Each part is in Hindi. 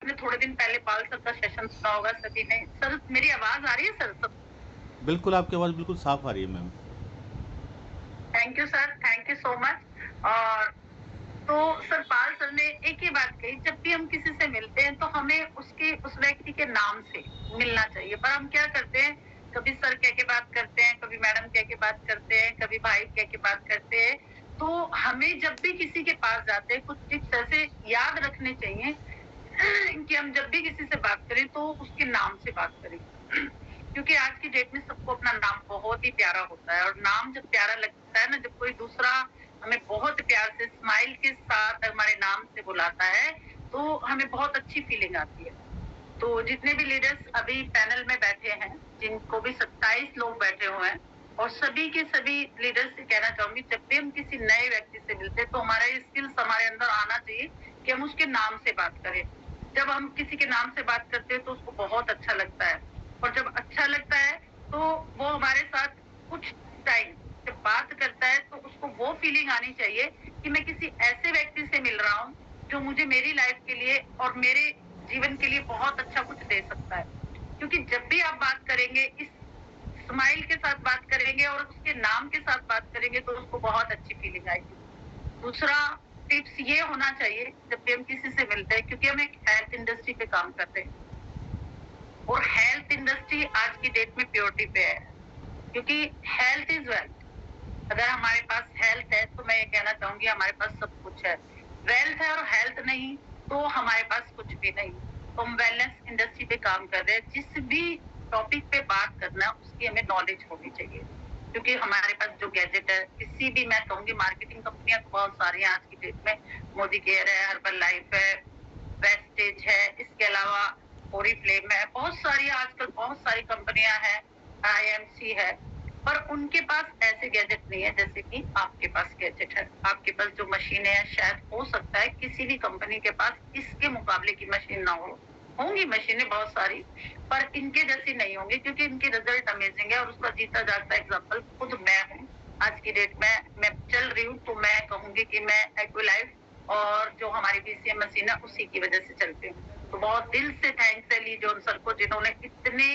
आपने थोड़े दिन पहले पाल सर का सेशन सुना होगा सभी ने। सर मेरी आवाज आ रही है सर? सब बिल्कुल, आपकी आवाज़ बिल्कुल साफ़ आ रही है ma'am. Thank you sir, thank you so much. और तो सर पाल सर ने एक ही बात कही, जब भी हम किसी से मिलते हैं तो हमें उसके उस व्यक्ति के नाम से मिलना चाहिए। पर हम क्या करते हैं, कभी सर कह के बात करते हैं, कभी मैडम कह के बात करते हैं, कभी भाई कह के बात करते हैं। तो हमें जब भी किसी के पास जाते हैं कुछ टिप्स ऐसे याद रखने चाहिए कि हम जब भी किसी से बात करें तो उसके नाम से बात करें। क्योंकि आज की डेट में सबको अपना नाम बहुत ही प्यारा होता है, और नाम जब प्यारा लगता है ना, जब कोई दूसरा हमें बहुत प्यार से स्माइल के साथ हमारे नाम से बुलाता है, तो हमें बहुत अच्छी फीलिंग आती है। तो जितने भी लीडर्स अभी पैनल में बैठे हैं, जिनको भी 27 लोग बैठे हुए हैं, और सभी के सभी लीडर्स से कहना चाहूंगी, जब भी हम किसी नए व्यक्ति से मिलते हैं तो हमारा ये स्किल्स हमारे अंदर आना चाहिए कि हम उसके नाम से बात करें। जब हम किसी के नाम से बात करते हैं तो उसको बहुत अच्छा लगता है, और जब अच्छा लगता है तो वो हमारे साथ कुछ टाइम जब बात करता है तो उसको वो फीलिंग आनी चाहिए कि मैं किसी ऐसे व्यक्ति से मिल रहा हूँ जो मुझे मेरी लाइफ के लिए और मेरे जीवन के लिए बहुत अच्छा कुछ दे सकता है। क्योंकि जब भी आप बात करेंगे, इस स्माइल के साथ बात करेंगे और उसके नाम के साथ बात करेंगे, तो उसको बहुत अच्छी फीलिंग आएगी। दूसरा टिप्स ये होना चाहिए जब भी हम किसी से मिलते हैं, क्योंकि हम एक हेल्थ इंडस्ट्री पे काम करते हैं, और हेल्थ इंडस्ट्री आज की डेट में प्योरिटी पे है, क्योंकि हेल्थ इज वेल्थ। अगर हमारे पास हेल्थ है तो मैं ये कहना चाहूंगी हमारे पास सब कुछ है। वेल्थ है और हेल्थ नहीं तो हमारे पास कुछ भी नहीं। तो हम वेलनेस इंडस्ट्री पे काम कर रहे हैं। जिस भी टॉपिक पे बात करना उसकी हमें नॉलेज होनी चाहिए, क्योंकि हमारे पास जो गैजेट है, किसी भी मैं कहूंगी मार्केटिंग कंपनियां तो बहुत सारी हैं आज की डेट में। मोदी केयर है, हर्बल लाइफ है, वेस्टेज है, इसके अलावा ओरिफ्लेम है, बहुत सारी आजकल बहुत सारी कंपनियां हैं, आईएमसी है। पर उनके पास ऐसे गैजेट नहीं है जैसे कि आपके पास गैजेट है। आपके पास जो मशीनें हैं, शायद हो सकता है किसी भी कंपनी के पास इसके मुकाबले की मशीन ना हो। होंगी मशीनें बहुत सारी, पर इनके जैसी नहीं होंगी, क्योंकि इनकी रिजल्ट अमेजिंग है। और उसका जीता जागता एग्जाम्पल खुद मैं हूँ। आज की डेट में मैं चल रही हूँ तो मैं कहूंगी कि मैं एक्विलाइफ और जो हमारी बीसीएम मशीन है उसी की वजह से चलती हूँ। तो बहुत दिल से थैंक्स है ली जॉन सर को, जिन्होंने इतने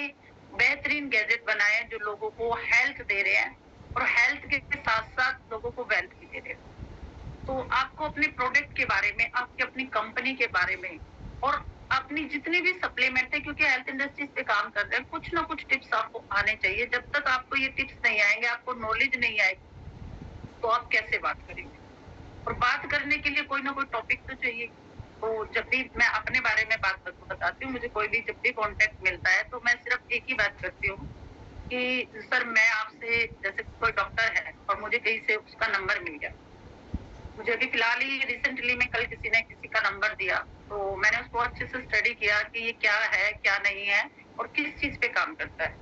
बेहतरीन गैजेट बनाए हैं जो लोगों को हेल्थ दे रहे हैं, और हेल्थ के साथ साथ लोगों को वेल्थ भी दे रहे हैं। तो आपको अपने प्रोडक्ट के बारे में, आपकी अपनी कंपनी के बारे में, और अपनी जितनी भी सप्लीमेंट है, क्योंकि हेल्थ इंडस्ट्रीज पे काम कर रहे हैं, कुछ ना कुछ टिप्स आपको आने चाहिए। जब तक आपको ये टिप्स नहीं आएंगे, आपको नॉलेज नहीं आएगी, तो आप कैसे बात करेंगे? और बात करने के लिए कोई ना कोई टॉपिक तो चाहिए। तो जब भी मैं अपने बारे में बात बताती हूँ, मुझे कोई भी जब भी कॉन्टेक्ट मिलता है तो मैं सिर्फ एक ही बात करती हूँ कि सर मैं आपसे, जैसे कोई डॉक्टर है और मुझे कहीं से उसका नंबर मिल गया, मुझे अभी फिलहाल ही रिसेंटली में कल किसी ने किसी का नंबर दिया, तो मैंने उसको अच्छे से स्टडी किया कि ये क्या है क्या नहीं है और किस चीज पे काम करता है।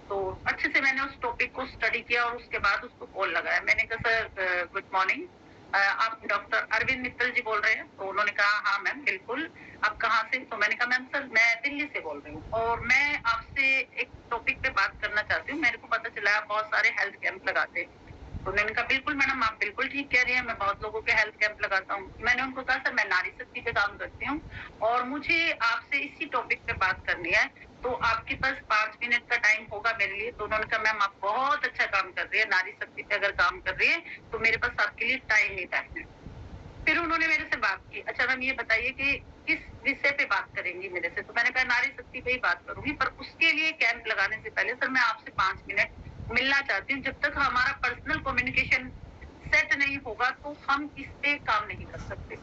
तो अच्छे से मैंने उस टॉपिक को स्टडी किया और उसके बाद उसको कॉल लगाया। मैंने कहा सर गुड मॉर्निंग, आप डॉक्टर अरविंद मित्तल जी बोल रहे हैं? तो उन्होंने कहा हाँ मैम बिल्कुल। आप कहाँ से? तो मैंने कहा मैम सर मैं दिल्ली से बोल रही हूँ और मैं आपसे एक टॉपिक पे बात करना चाहती हूँ। मेरे को पता चला आप बहुत सारे हेल्थ कैंप लगाते हैं। तो मैंने कहा बिल्कुल मैडम, आप बिल्कुल ठीक कह रही हैं, मैं बहुत लोगों के हेल्थ कैंप लगाता हूँ। मैंने उनको कहा सर मैं नारी शक्ति पे काम करती हूँ और मुझे आपसे इसी टॉपिक पे बात करनी है, तो आपके पास 5 मिनट का टाइम होगा मेरे लिए? तो उन्होंने कहा मैम आप बहुत अच्छा काम कर रही है, नारी शक्ति पे अगर काम कर रही है तो मेरे पास आपके लिए टाइम ही टाइम है। फिर उन्होंने मेरे से बात की, अच्छा मैम ये बताइए कि किस विषय पे बात करेंगी मेरे से? तो मैंने कहा नारी शक्ति पे ही बात करूंगी, पर उसके लिए कैंप लगाने से पहले सर मैं आपसे 5 मिनट मिलना चाहती हूँ। जब तक हमारा पर्सनल कम्युनिकेशन सेट नहीं होगा तो हम इस पे काम नहीं कर सकते।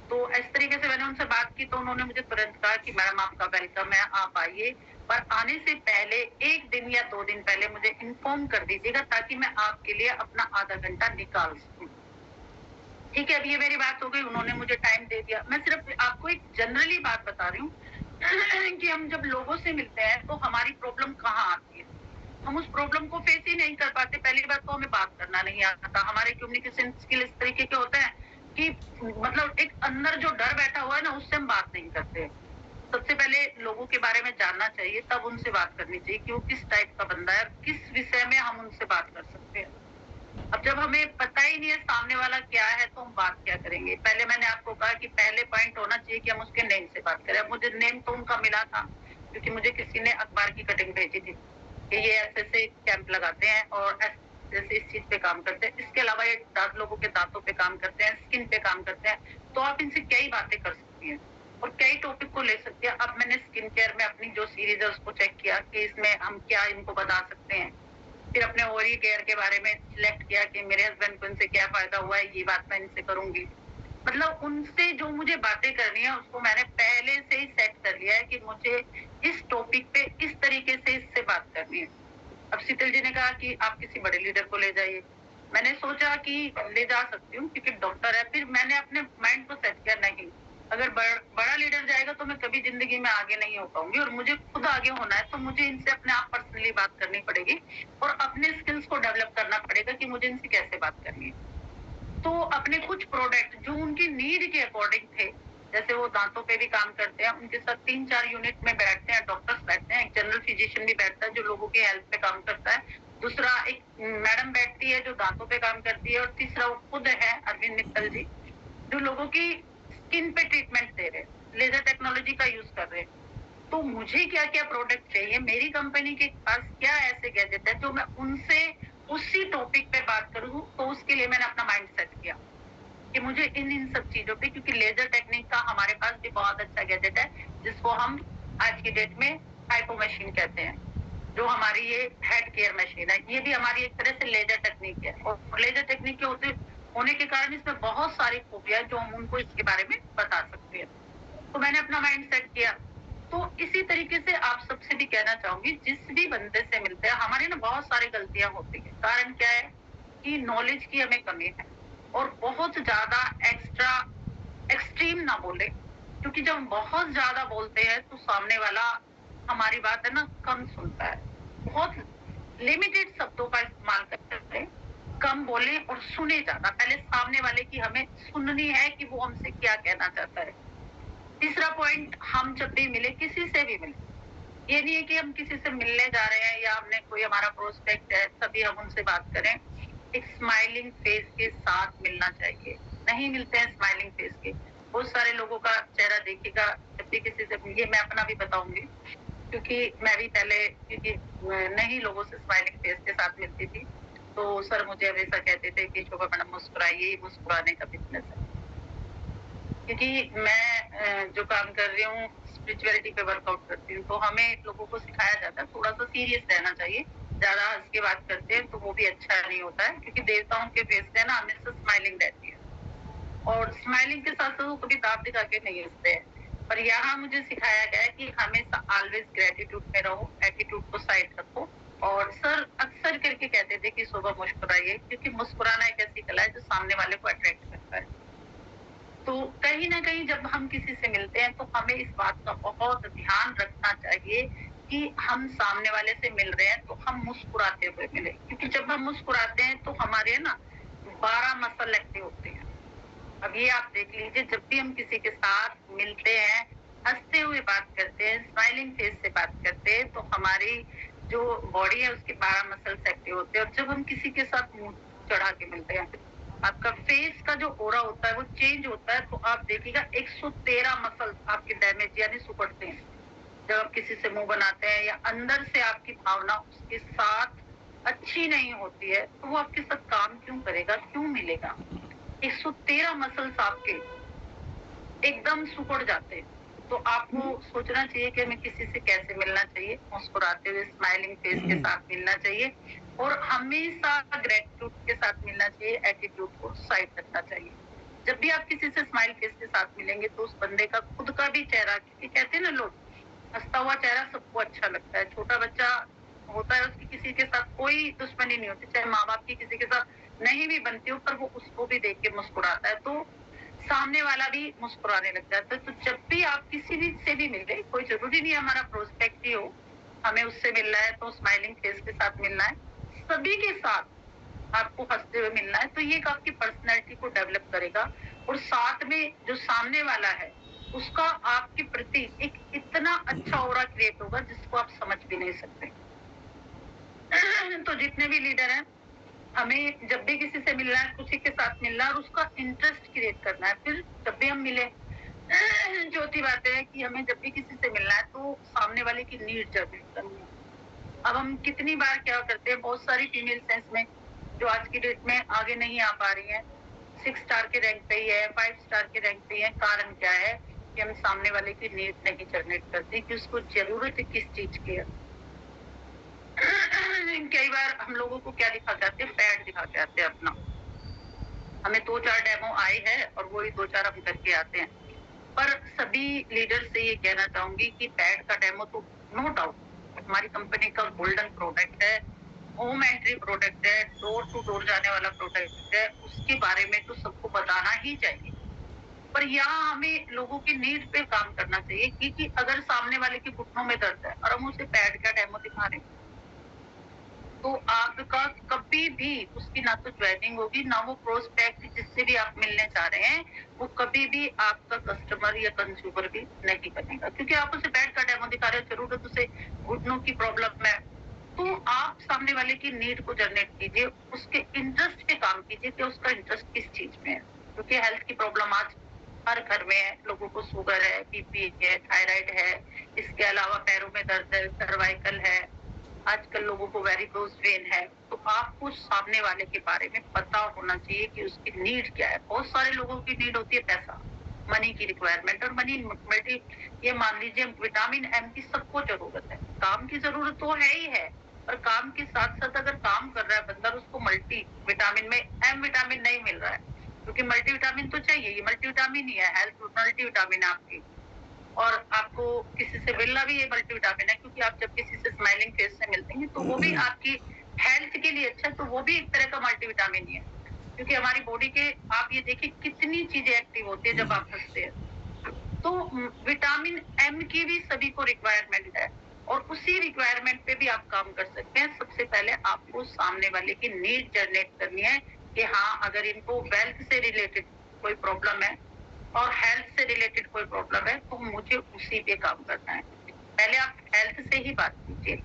तो इस तरीके से मैंने उनसे बात की, तो उन्होंने मुझे तुरंत कहा कि मैडम आपका वेलकम है, आप आइए, पर आने से पहले 1 दिन या 2 दिन पहले मुझे इन्फॉर्म कर दीजिएगा ताकि मैं आपके लिए अपना आधा घंटा निकाल सकूं। ठीक है, अब ये मेरी बात हो गई, उन्होंने मुझे टाइम दे दिया। मैं सिर्फ आपको एक जनरली बात बता रही हूँ कि हम जब लोगों से मिलते हैं तो हमारी प्रॉब्लम कहाँ आती है। हम उस प्रॉब्लम को फेस ही नहीं कर पाते। पहली बात तो हमें बात करना नहीं आता, हमारे कम्युनिकेशन स्किल इस तरीके के होते हैं कि मतलब एक अंदर जो डर बैठा हुआ है ना, उससे हम बात नहीं करते। सबसे पहले लोगों के बारे में जानना चाहिए, तब उनसे बात करनी चाहिए कि वो किस टाइप का बंदा है, किस विषय में हम उनसे बात कर सकते हैं। अब जब हमें पता ही नहीं है सामने वाला क्या है तो हम बात क्या करेंगे। पहले मैंने आपको कहा कि पहले पॉइंट होना चाहिए कि हम उसके नेम से बात करें। अब मुझे नेम तो उनका मिला था क्योंकि मुझे किसी ने अखबार की कटिंग भेजी थी कि ये ऐसे कैंप लगाते हैं और ऐसे इस चीज पे काम करते हैं। इसके अलावा ये लोगों के दांतों पे काम करते हैं, स्किन पे काम करते हैं। तो आप इनसे कई बातें कर सकती हैं और कई टॉपिक को ले सकती हैं। अब मैंने स्किन केयर में अपनी जो सीरीज है उसको चेक किया कि इसमें हम क्या इनको बता सकते हैं। फिर अपने ओवरी केयर के बारे में सिलेक्ट किया कि मेरे हस्बैंड को इनसे क्या फायदा हुआ है, ये बात मैं इनसे करूंगी। मतलब उनसे जो मुझे बातें करनी है उसको मैंने पहले से ही सेट कर लिया है कि मुझे इस टॉपिक पे इस तरीके से इससे बात करनी है। अब शीतल जी ने कहा कि आप किसी बड़े लीडर को ले जाइए। मैंने सोचा कि ले जा सकती हूँ क्योंकि डॉक्टर है। फिर मैंने अपने माइंड को सेट किया, नहीं, अगर बड़ा लीडर जाएगा तो मैं कभी जिंदगी में आगे नहीं हो पाऊंगी और मुझे खुद आगे होना है तो मुझे इनसे अपने आप पर्सनली बात करनी पड़ेगी और अपने स्किल्स को डेवलप करना पड़ेगा कि मुझे इनसे कैसे बात करनी है। तो अपने कुछ प्रोडक्ट जो उनकी नीड के अकॉर्डिंग थे, जैसे वो दांतों पे भी काम करते हैं, उनके साथ 3-4 यूनिट में बैठते हैं, डॉक्टर्स बैठते हैं, एक जनरल फिजिशियन भी बैठता है जो लोगों की हेल्थ पे काम करता है, दूसरा एक मैडम बैठती है जो दांतों पे काम करती है और तीसरा वो खुद है अरविंद मित्तल जी जो लोगों की स्किन पे ट्रीटमेंट दे रहे हैं, लेजर टेक्नोलॉजी का यूज कर रहे हैं। तो मुझे क्या क्या प्रोडक्ट चाहिए, मेरी कंपनी के पास क्या ऐसे गैजेट है जो मैं उनसे उसी टॉपिक पे बात करूं, तो उसके लिए मैंने अपना माइंड सेट किया कि मुझे इन सब चीजों पे, क्योंकि लेजर टेक्निक का हमारे पास भी बहुत अच्छा गैजेट है जिसको हम आज की डेट में हाइपो मशीन कहते हैं, जो हमारी ये हेड केयर मशीन है। ये भी हमारी एक तरह से लेजर टेक्निक है और लेजर टेक्निक के होने के कारण इसमें बहुत सारी खूबियां जो हम उनको इसके बारे में बता सकते हैं। तो मैंने अपना माइंड सेट किया। तो इसी तरीके से आप सबसे भी कहना चाहूंगी, जिस भी बंदे से मिलते हैं, हमारी ना बहुत सारी गलतियां होती है। कारण क्या है कि नॉलेज की हमें कमी है और बहुत ज्यादा एक्सट्रीम ना बोले, क्योंकि जब हम बहुत ज्यादा बोलते हैं तो सामने वाला हमारी बात है ना कम सुनता है। बहुत लिमिटेड शब्दों का इस्तेमाल करते हैं, कम बोले और सुने ज्यादा। पहले सामने वाले की हमें सुननी है कि वो हमसे क्या कहना चाहता है। तीसरा पॉइंट, हम जब भी मिले, किसी से भी मिले, ये नहीं है कि हम किसी से मिलने जा रहे हैं या हमने कोई हमारा प्रोस्पेक्ट है तभी हम उनसे बात करें। एक स्माइलिंग फेस के साथ मिलना चाहिए। नहीं मिलते हैं स्माइलिंग फेस के, बहुत सारे लोगों का चेहरा देखिएगा जब भी किसी से, ये मैं अपना भी बताऊंगी क्योंकि मैं भी पहले क्योंकि नहीं लोगों से स्माइलिंग फेस के साथ मिलती थी, तो सर मुझे हमेशा कहते थे कि शोभा मैडम मुस्कुराइए, मुस्कुराने का बिजनेस है। क्योंकि मैं जो काम कर रही हूँ स्पिरिचुअलिटी पे वर्कआउट करती हूँ, तो हमें लोगों को सिखाया जाता है थोड़ा सा सीरियस रहना चाहिए। ज्यादा हंस के बात करते हैं तो वो भी अच्छा नहीं होता है, क्योंकि देवताओं के फेस पे ना हमेशा स्माइलिंग रहती है और स्माइलिंग के साथ साथ वो कभी दांत दिखा के नहीं हंसते हैं। पर यहाँ मुझे सिखाया गया है कि हमेशा ऑलवेज ग्रेटिट्यूड में रहो, एटीट्यूड को साइड रखो। और सर अक्सर करके कहते थे कि सुबह मुस्कुराइए, क्योंकि मुस्कुराना एक ऐसी कला है जो सामने वाले को अट्रैक्ट करता है। तो कहीं ना कहीं जब हम किसी से मिलते हैं तो हमें इस बात का बहुत ध्यान रखना चाहिए कि हम सामने वाले से मिल रहे हैं तो हम मुस्कुराते हुए मिले, क्योंकि जब हम मुस्कुराते हैं तो हमारे ना 12 मसल एक्टिव होते हैं। अब ये आप देख लीजिए, जब भी हम किसी के साथ मिलते हैं, हंसते हुए बात करते हैं, स्माइलिंग फेस से बात करते हैं, तो हमारी जो बॉडी है उसके 12 मसल्स एक्टिव होते हैं। और जब हम किसी के साथ मुंह चढ़ा के मिलते हैं, आपका फेस का जो ओरा होता है वो चेंज होता है। तो आप देखिएगा 113 मसल आपके डैमेज यानी सुकड़ते हैं जब आप किसी से मुंह बनाते हैं, या अंदर से आपकी भावना उसके साथ अच्छी नहीं होती है तो वो आपके साथ काम क्यों करेगा, क्यों मिलेगा। 113 मसल्स आपके एकदम सिकुड़ जाते हैं। तो आपको सोचना चाहिए कि हमें किसी से कैसे मिलना चाहिए, मुस्कुराते हुए स्माइलिंग फेस के साथ मिलना चाहिए और हमेशा ग्रेटिट्यूड के साथ मिलना चाहिए, एटीट्यूड को साइड रखना चाहिए। जब भी आप किसी से स्माइल फेस के साथ मिलेंगे तो उस बंदे का खुद का भी चेहरा, क्योंकि कहते हैं ना लोग, हंसता हुआ चेहरा सबको अच्छा लगता है। छोटा बच्चा होता है, उसकी किसी के साथ कोई दुश्मनी नहीं होती, चाहे माँ बाप की किसी के साथ नहीं भी बनती हो, पर वो उसको भी देख के मुस्कुराता है तो सामने वाला भी मुस्कुराने लग जाता है। तो जब भी आप किसी भी से भी मिले, कोई जरूरी नहीं हमारा प्रोस्पेक्ट ही हो, हमें उससे मिलना है तो स्माइलिंग फेस के साथ मिलना है, सभी के साथ आपको हंसते हुए मिलना है, तो ये आपकी पर्सनैलिटी को डेवलप करेगा। और साथ में जो सामने वाला है उसका आपके प्रति एक इतना अच्छा ऑरा क्रिएट होगा जिसको आप समझ भी नहीं सकते। तो जितने भी लीडर हैं, हमें जब भी किसी से मिलना है, खुशी के साथ मिलना है और उसका इंटरेस्ट क्रिएट करना है। फिर जब भी हम मिले चौथी बात है कि हमें जब भी किसी से मिलना है तो सामने वाले की नीड जनरेट करनी है। अब हम कितनी बार क्या करते हैं, बहुत सारी फीमेल्स हैं इसमें जो आज की डेट में आगे नहीं आ पा रही हैं, 6 स्टार के रैंक पे ही है, 5 स्टार के रैंक पे ही है। कारण क्या है कि हम सामने वाले की नीड नहीं जनरेट करते कि उसको जरूरत है किस चीज की है। कई बार हम लोगों को क्या दिखा के आते हैं, पैड दिखा के आते हैं अपना। हमें 2-4 डेमो आए हैं और वही 2-4 हम करके आते हैं। पर सभी लीडर से ये कहना चाहूंगी कि पैड का डेमो तो नो डाउट हमारी कंपनी का गोल्डन प्रोडक्ट है, होम एंट्री प्रोडक्ट है, डोर टू डोर जाने वाला प्रोडक्ट है, उसके बारे में तो सबको बताना ही चाहिए। पर यहाँ हमें लोगों की नीड पे काम करना चाहिए क्योंकि अगर सामने वाले के घुटनों में दर्द है और हम उसे पैड का डेमो दिखा रहे हैं तो आपका कभी भी उसकी ना तो ज्वाइनिंग होगी, ना वो प्रोस्पेक्ट जिससे भी आप मिलने चाह रहे हैं वो कभी भी आपका कस्टमर या कंज्यूमर भी नहीं बनेगा, क्योंकि आप उसे बेड का डेमो दिखा रहे हो, जरूरत उसे घुटनों की प्रॉब्लम है। तो आप सामने वाले की नीड को जनरेट कीजिए, उसके इंटरेस्ट पे काम कीजिए कि उसका इंटरेस्ट किस चीज में है, क्योंकि हेल्थ की प्रॉब्लम आज हर घर में है। लोगों को शुगर है, बीपी है, थायराइड है, इसके अलावा पैरों में दर्द है, सर्वाइकल है, आजकल लोगों को वेरिकोज वेन है। तो आपको सामने वाले के बारे में पता होना चाहिए कि उसकी नीड क्या है। बहुत सारे लोगों की नीड होती है पैसा, मनी की रिक्वायरमेंट, और मनी मल्टी, ये मान लीजिए विटामिन एम की सबको जरूरत है, काम की जरूरत तो है ही है, पर काम के साथ साथ अगर काम कर रहा है बंदा उसको मल्टी विटामिन में एम विटामिन नहीं मिल रहा है, क्योंकि मल्टी विटामिन तो चाहिए, ये मल्टी विटामिन ही है, हेल्थ मल्टी विटामिन है आपकी। और आपको किसी से मिलना भी ये मल्टीविटामिन है, क्योंकि आप जब किसी से स्माइलिंग फेस से मिलते हैं तो वो भी आपकी हेल्थ के लिए अच्छा है, तो वो भी एक तरह का मल्टीविटामिन ही है, क्योंकि हमारी बॉडी के आप ये देखिए कितनी चीजें एक्टिव होती है जब आप हंसते हैं। तो विटामिन एम की भी सभी को रिक्वायरमेंट है और उसी रिक्वायरमेंट पे भी आप काम कर सकते हैं। सबसे पहले आपको सामने वाले की नीड जनरेट करनी है कि हाँ, अगर इनको वेल्थ से रिलेटेड कोई प्रॉब्लम है और हेल्थ से रिलेटेड कोई प्रॉब्लम है तो मुझे उसी पे काम करना है। पहले आप हेल्थ से ही बात कीजिए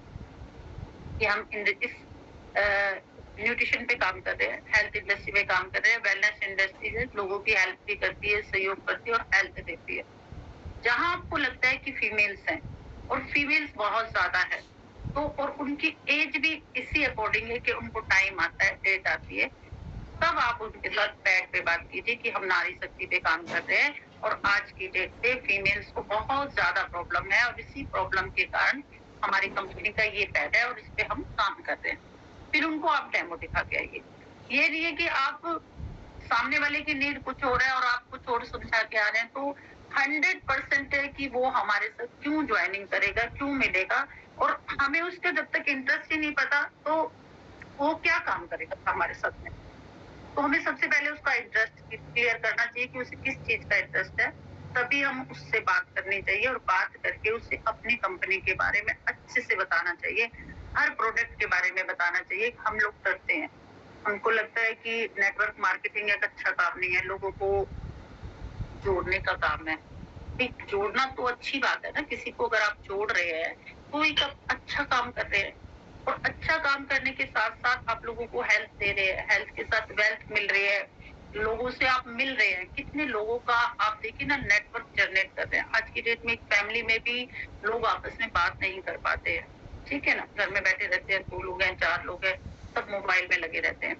कि हम इस न्यूट्रिशन पे काम कर रहे हैं, हेल्थ इंडस्ट्री में काम कर रहे हैं। वेलनेस इंडस्ट्री है, लोगों की हेल्प भी करती है, सहयोग करती है और हेल्थ देती है। जहां आपको लगता है कि फीमेल्स हैं और फीमेल्स बहुत ज्यादा है, तो और उनकी एज भी इसी अकॉर्डिंग है कि उनको टाइम आता है, डेट आती है, तब आप उनके साथ बैठ पे बात कीजिए कि हम नारी शक्ति पे काम कर रहे हैं और आज की डेट पे फीमेल्स को बहुत ज्यादा प्रॉब्लम है और इसी प्रॉब्लम के कारण हमारी कंपनी का ये पैड है और इस पे हम काम कर रहे हैं। फिर उनको आप डेमो दिखा के आइए। ये नहीं है कि आप सामने वाले की नीड कुछ और है और आप कुछ और समझा के आ रहे हैं, तो 100% है कि वो हमारे साथ क्यों ज्वाइनिंग करेगा, क्यों मिलेगा, और हमें उसका जब तक इंटरेस्ट ही नहीं पता तो वो क्या काम करेगा हमारे साथ में। तो हमें सबसे पहले उसका इंटरेस्ट क्लियर करना चाहिए कि उसे किस चीज का इंटरेस्ट है, तभी हम उससे बात करनी चाहिए और बात करके उसे अपनी कंपनी के बारे में अच्छे से बताना चाहिए, हर प्रोडक्ट के बारे में बताना चाहिए। हम लोग करते हैं, हमको लगता है कि नेटवर्क मार्केटिंग एक अच्छा काम नहीं है, लोगों को जोड़ने का काम है। एक जोड़ना तो अच्छी बात है ना, किसी को अगर आप जोड़ रहे हैं तो एक अच्छा काम कर रहे हैं, और अच्छा काम करने के साथ साथ आप लोगों को हेल्थ दे रहे हैं, हेल्थ के साथ वेल्थ मिल रही है, लोगों से आप मिल रहे हैं। कितने लोगों का आप देखिए ना नेटवर्क जनरेट कर रहे हैं। आज की डेट में एक फैमिली में भी लोग आपस में बात नहीं कर पाते हैं, ठीक है ना, घर में बैठे रहते हैं, 2 लोग हैं, 4 लोग हैं, सब मोबाइल में लगे रहते हैं।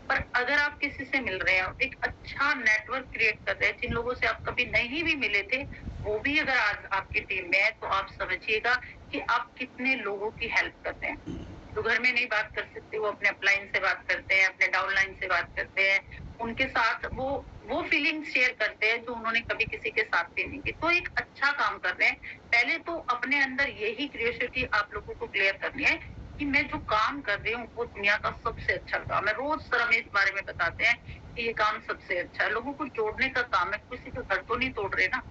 पर अगर आप किसी से मिल रहे हैं, एक अच्छा नेटवर्क क्रिएट कर रहे हैं, जिन लोगों से आप कभी नहीं भी मिले थे वो भी अगर आज आपकी टीम में है, तो आप समझिएगा कि आप कितने लोगों की हेल्प कर रहे हैं। जो घर में नहीं बात कर सकते वो अपने अपलाइन से बात करते हैं, अपने डाउनलाइन से बात करते हैं, उनके साथ वो फीलिंग शेयर करते हैं जो उन्होंने कभी किसी के साथ भी नहीं की। तो एक अच्छा काम कर रहे हैं। पहले तो अपने अंदर यही क्यूरियोसिटी आप लोगों को क्लियर करनी है कि मैं जो काम कर रही हूँ वो दुनिया का सबसे अच्छा काम है। रोज सर हमें इस बारे में बताते हैं कि ये काम सबसे अच्छा है। लोगों को जोड़ने का काम है, किसी का घर तो नहीं तोड़ रहे ना,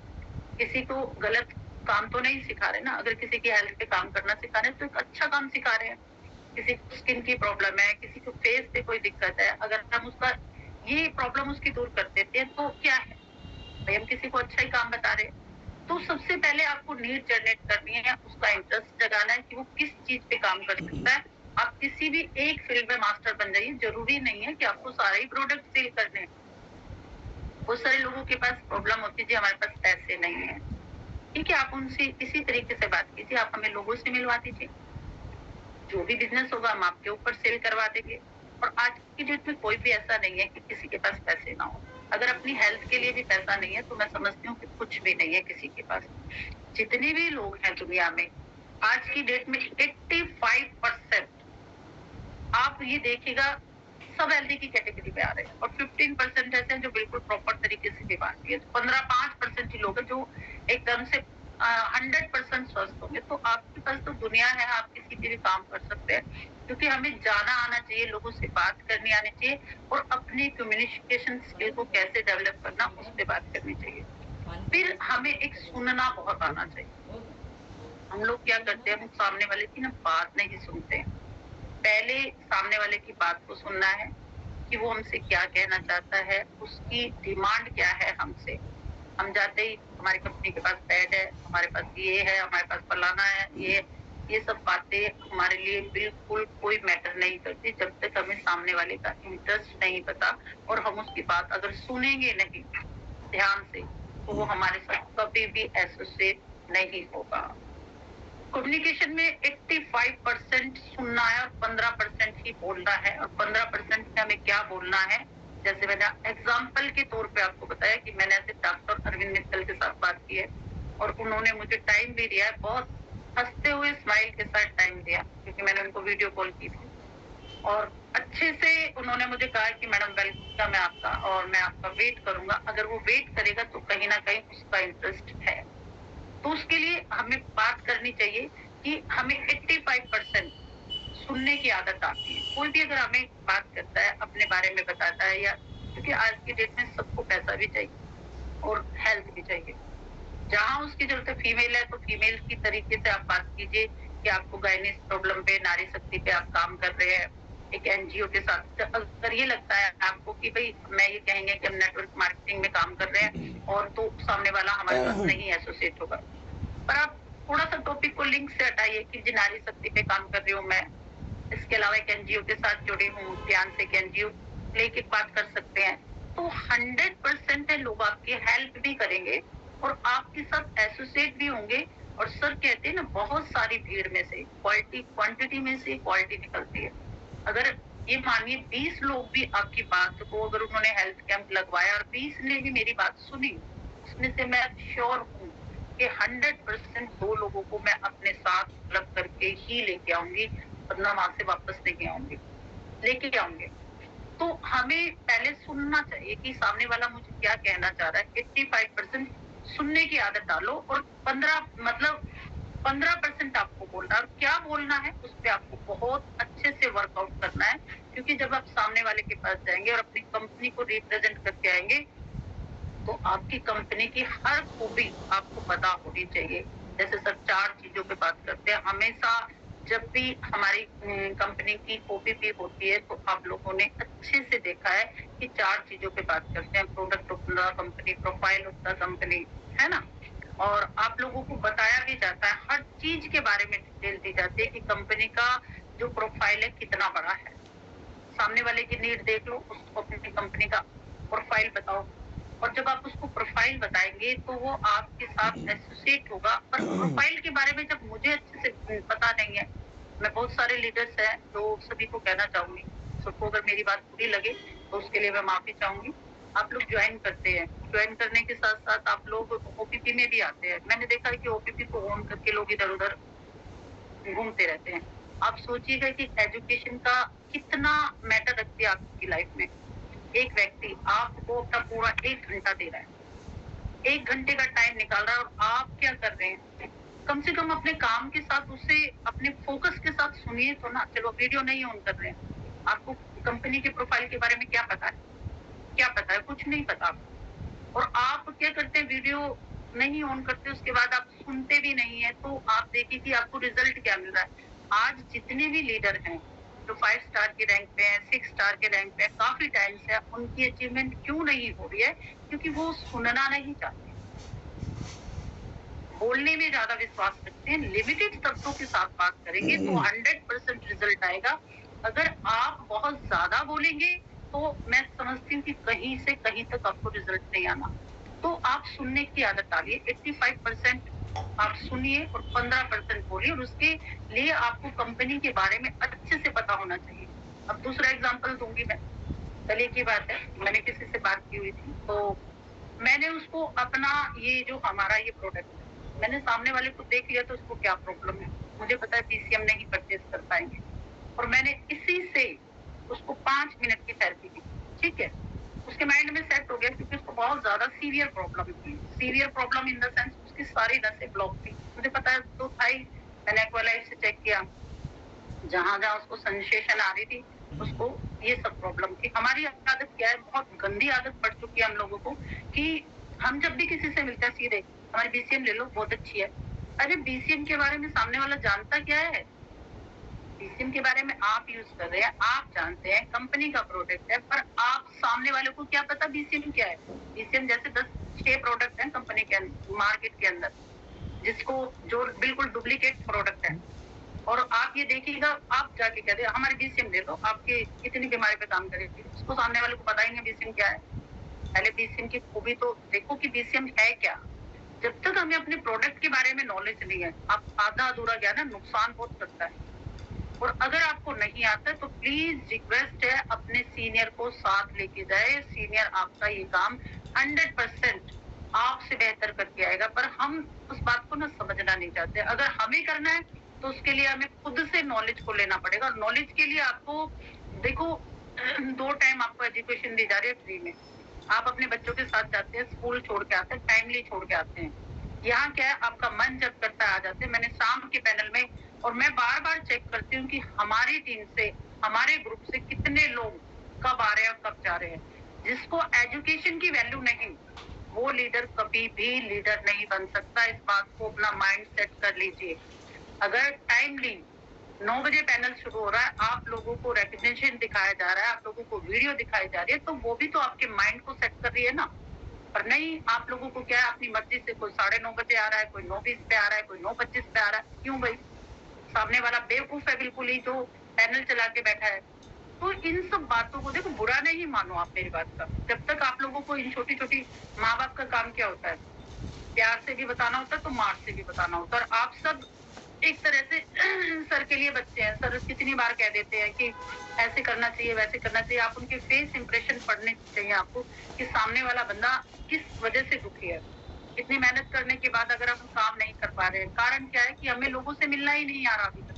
किसी को गलत काम तो नहीं सिखा रहे ना। अगर किसी की हेल्थ पे काम करना सिखा रहे हैं तो एक अच्छा काम सिखा रहे हैं। किसी को स्किन की प्रॉब्लम है, किसी को फेस पे कोई दिक्कत है, अगर हम उसका ये प्रॉब्लम उसकी दूर कर देते हैं तो क्या है भाई, हम किसी को अच्छा ही काम बता रहे हैं। तो सबसे पहले आपको नीड जनरेट करनी है, उसका इंटरेस्ट जगाना है कि वो किस चीज पे काम कर सकता है, आप किसी भी एक फील्ड में मास्टर बन जाइए, जरूरी नहीं है कि आपको सारे ही प्रोडक्ट सेल करने हैं। बहुत सारे लोगों के पास प्रॉब्लम होती है जी हमारे पास पैसे नहीं है, ठीक है, आप उनसे इसी तरीके से बात कीजिए, आप हमें लोगों से मिलवा दीजिए, जो भी बिजनेस होगा हम आपके ऊपर सेल करवा देंगे। और आज की डेट में कोई भी ऐसा नहीं है कि किसी के पास पैसे ना हो। अगर अपनी हेल्थ के लिए भी पैसा नहीं है तो मैं समझती हूँ कि कुछ भी नहीं है किसी के पास। जितने भी लोग हैं दुनिया में आज की डेट में 85% आप ये देखिएगा सब हेल्दी की कैटेगरी में आ रहे हैं और 15% ऐसे हैं जो बिल्कुल प्रॉपर तरीके से बीमार भी है। 5% ही लोग हैं जो एकदम से 100% स्वस्थ होंगे। तो आपके पास तो दुनिया है, आप किसी पे भी काम कर सकते हैं, क्योंकि हमें जाना आना चाहिए, लोगों से बात करनी आनी चाहिए और अपनी कम्युनिकेशन स्किल को कैसे डेवलप करना उस पर बात करनी चाहिए। फिर हमें एक सुनना बहुत आना चाहिए। हम लोग क्या करते हैं, हम सामने वाले की ना बात नहीं सुनते हैं। पहले सामने वाले की बात को सुनना है कि वो हमसे क्या कहना चाहता है, उसकी डिमांड क्या है हमसे। हम जाते ही हमारी कंपनी के पास बेड है, हमारे पास ये है, हमारे पास फलाना है, ये सब बातें हमारे लिए बिल्कुल कोई मैटर नहीं करती जब तक हमें सामने वाले का इंटरेस्ट नहीं पता और हम उसकी बात अगर सुनेंगे नहीं ध्यान से तो वो हमारे साथ कभी भी एसोसिएट नहीं होगा। कम्युनिकेशन में 85% सुनना है और 15% ही बोलना है और 15% में हमें क्या बोलना है। जैसे मैंने एग्जाम्पल के तौर पे आपको बताया कि मैंने ऐसे डॉक्टर अरविंद मित्तल के साथ बात की है और उन्होंने मुझे टाइम भी दिया है, बहुत हंसते हुए स्माइल के साथ टाइम दिया, क्योंकि मैंने उनको वीडियो कॉल की थी और अच्छे से उन्होंने मुझे कहा कि मैडम वेलकम है आपका और मैं आपका वेट करूंगा। अगर वो वेट करेगा तो कहीं ना कहीं उसका इंटरेस्ट है। तो उसके लिए हमें बात करनी चाहिए कि हमें 85% सुनने की आदत आती है। कोई भी अगर हमें बात करता है, अपने बारे में बताता है, या क्योंकि आज की डेट में सबको पैसा भी चाहिए और हेल्थ भी चाहिए। जहाँ उसकी जरूरत है, फीमेल है तो फीमेल की तरीके से आप बात कीजिए कि आपको गायनिक प्रॉब्लम पे, नारी शक्ति पे आप काम कर रहे हैं एक एनजीओ के साथ। अगर ये लगता है आपको कि भाई मैं ये कहेंगे कि हम नेटवर्क मार्केटिंग में काम कर रहे हैं और तो सामने वाला हमारे साथ नहीं एसोसिएट होगा, पर आप थोड़ा सा टॉपिक को लिंक से हटाइए कि जी नारी शक्ति पे काम कर रही हूँ मैं, इसके अलावा एक एनजीओ के साथ जुड़ी हूँ, ध्यान से एक एनजीओ लेके बात कर सकते हैं। तो 100% लोग आपकी हेल्प भी करेंगे और आपके साथ एसोसिएट भी होंगे। और सर कहते हैं ना, बहुत सारी भीड़ में से क्वांटिटी में से क्वालिटी निकलती है। अगर ये मानिए 20 लोग भी आपकी बात को, अगर उन्होंने हेल्थ कैंप लगवाया और 20 ने भी मेरी बात सुनी, उसमें से मैं श्योर हूँ कि 100% 2 लोगों को मैं अपने साथ क्लब करके ही लेके आऊंगी, वरना वहां से वापस नहीं आऊंगी, लेके आऊंगी। तो हमें पहले सुनना चाहिए कि सामने वाला मुझे क्या कहना चाह रहा है। 85% सुनने की आदत डालो और 15% आपको बोलना है और क्या बोलना है उस पर आपको बहुत अच्छे से वर्कआउट करना है। क्योंकि जब आप सामने वाले के पास जाएंगे और अपनी कंपनी को रिप्रेजेंट करके आएंगे तो आपकी कंपनी की हर खूबी आपको पता होनी चाहिए। जैसे सर 4 चीजों पे बात करते हैं हमेशा। जब भी हमारी कंपनी की ओपीपी होती है तो आप लोगों ने अच्छे से देखा है कि 4 चीजों पे बात करते हैं। Product of the company, profile of the company, है ना। और आप लोगों को बताया भी जाता है, हर चीज के बारे में डिटेल दी जाती है कि कंपनी का जो प्रोफाइल है कितना बड़ा है। सामने वाले की नीड देख लो, उसको अपनी कंपनी का प्रोफाइल बताओ और जब आप उसको प्रोफाइल बताएंगे तो वो आपके साथ एसोसिएट होगा। पर प्रोफाइल के बारे में जब मुझे अच्छे से पता नहीं है, मैं बहुत सारे लीडर्स हैं जो सभी को कहना चाहूंगी, सबको अगर मेरी बात बुरी लगे तो उसके लिए मैं माफी चाहूंगी। आप लोग ज्वाइन करते हैं, ज्वाइन करने के साथ साथ आप लोग ओपीपी में भी आते हैं। मैंने देखा है कि ओपीपी को ऑन करके लोग इधर उधर घूमते रहते हैं। आप सोचिएगा कि एजुकेशन का कितना मैटर रखती है आपकी लाइफ में। एक व्यक्ति आपको अपना पूरा 1 घंटा दे रहा है, 1 घंटे का टाइम निकाल रहा है और आप क्या कर रहे हैं? कम से कम अपने काम के साथ उसे अपने फोकस के साथ सुनिए तो ना। चलो वीडियो नहीं ऑन कर रहे हैं, आपको कंपनी के प्रोफाइल के बारे में क्या पता है? क्या पता है? कुछ नहीं पता आपको। और आप क्या करते हैं, वीडियो नहीं ऑन करते, उसके बाद आप सुनते भी नहीं है, तो आप देखिए कि आपको रिजल्ट क्या मिल रहा है। आज जितने भी लीडर हैं जो 5 स्टार के रैंक पे हैं, 6 स्टार के रैंक पे हैं, काफी टाइम से उनकी अचीवमेंट क्यों नहीं हो रही है? क्योंकि वो सुनना नहीं चाहते। बोलने में ज्यादा विश्वास रखते हैं, लिमिटेड शब्दों के साथ बात करेंगे तो 100% रिजल्ट आएगा। अगर आप बहुत ज्यादा बोलेंगे तो मैं समझती हूँ कि कहीं से कहीं तक आपको रिजल्ट नहीं आना। तो आप सुनने की आदत डालिए, 85% आप सुनिए और 15% बोलिए, और उसके लिए आपको कंपनी के बारे में अच्छे से पता होना चाहिए। अब दूसरा एग्जांपल दूंगी मैं। कल ही की बात है, मैंने किसी से बात की हुई थी, तो मैंने उसको अपना ये जो हमारा ये प्रोडक्ट है, मैंने सामने वाले को देख लिया तो उसको क्या प्रॉब्लम है, मुझे पता है पीसीएम नहीं परचेज कर पाएंगे, और मैंने इसी से उसको 5 मिनट की थेरेपी दी। ठीक है, उसके माइंड में सेट हो गया क्योंकि उसको बहुत ज्यादा सीवियर प्रॉब्लम थी। Severe problem in the sense उसकी सारी नसें ब्लॉक थी, मुझे पता है तो था ही। मैंने एक्वालाइफ से चेक किया, जहां जहां उसको सेंसेशन आ रही थी उसको ये सब प्रॉब्लम थी। हमारी आदत क्या है, बहुत गंदी आदत पड़ चुकी है हम लोगों को कि हम जब भी किसी से मिलते हैं सीधे हमारी बीसीएम ले लो, बहुत अच्छी है। अरे बीसीएम के बारे में सामने वाला जानता क्या है? बीसीएम के बारे में आप यूज कर रहे हैं, आप जानते हैं कंपनी का प्रोडक्ट है, पर आप सामने वाले को क्या पता बीसीएम क्या है? बीसीएम जैसे 10-6 प्रोडक्ट हैं कंपनी के मार्केट के अंदर, जिसको जो बिल्कुल डुप्लीकेट प्रोडक्ट है, और आप ये देखिएगा, आप जाके कह दे हमारे बीसीएम ले लो, आपके इतनी बीमारी पे काम करेगी, उसको सामने वाले को पता ही नहीं बीसीएम क्या है। पहले बीसीएम की खूबी तो देखो कि बीसीएम है क्या। जब तक हमें अपने प्रोडक्ट के बारे में नॉलेज नहीं है, आप आधा अधूरा ज्ञान है, नुकसान बहुत करता है। और अगर आपको नहीं आता तो प्लीज रिक्वेस्ट है, अपने सीनियर को साथ लेके जाए। सीनियर आपका ये काम 100% आपसे बेहतर करके आएगा, पर हम उस बात को ना समझना नहीं चाहते। अगर हमें करना है तो उसके लिए हमें खुद से नॉलेज को लेना पड़ेगा, और नॉलेज के लिए आपको देखो 2 टाइम आपको एजुकेशन दी जा रही है फ्री में। आप अपने बच्चों के साथ जाते हैं, स्कूल छोड़ के आते हैं, टाइमली छोड़ के आते हैं। यहाँ क्या है, आपका मन जब करता है आ जाते हैं। मैंने शाम के पैनल में, और मैं बार बार चेक करती हूँ कि हमारी टीम से, हमारे ग्रुप से कितने लोग कब आ रहे हैं और कब जा रहे हैं। जिसको एजुकेशन की वैल्यू नहीं, वो लीडर कभी भी लीडर नहीं बन सकता। इस बात को अपना माइंड सेट कर लीजिए। अगर टाइमली 9 बजे पैनल शुरू हो रहा है, आप लोगों को रिकग्निशन दिखाया जा रहा है, आप लोगों को वीडियो दिखाई जा रही है, तो वो भी तो आपके माइंड को सेट कर रही है ना। पर नहीं, आप लोगों को क्या है, अपनी मर्जी से कोई 9:30 बजे आ रहा है, कोई 9:20 पे आ रहा है, कोई 9:25 पे आ रहा है। क्यों भाई? सामने वाला बेवकूफ है बिल्कुल ही, जो पैनल चला के बैठा है। तो इन सब बातों को देखो, बुरा नहीं मानो आप मेरी बात का। जब तक आप लोगों को इन छोटी छोटी, माँ बाप का काम क्या होता है, प्यार से भी बताना होता है तो मार से भी बताना होता है। और आप सब एक तरह से सर के लिए बच्चे हैं। सर कितनी बार कह देते हैं कि ऐसे करना चाहिए, वैसे करना चाहिए। आप उनके फेस इंप्रेशन पढ़ने चाहिए आपको कि सामने वाला बंदा किस वजह से दुखी है। इतनी मेहनत करने के बाद अगर हम काम नहीं कर पा रहे हैं, कारण क्या है कि हमें लोगों से मिलना ही नहीं आ रहा अभी तक।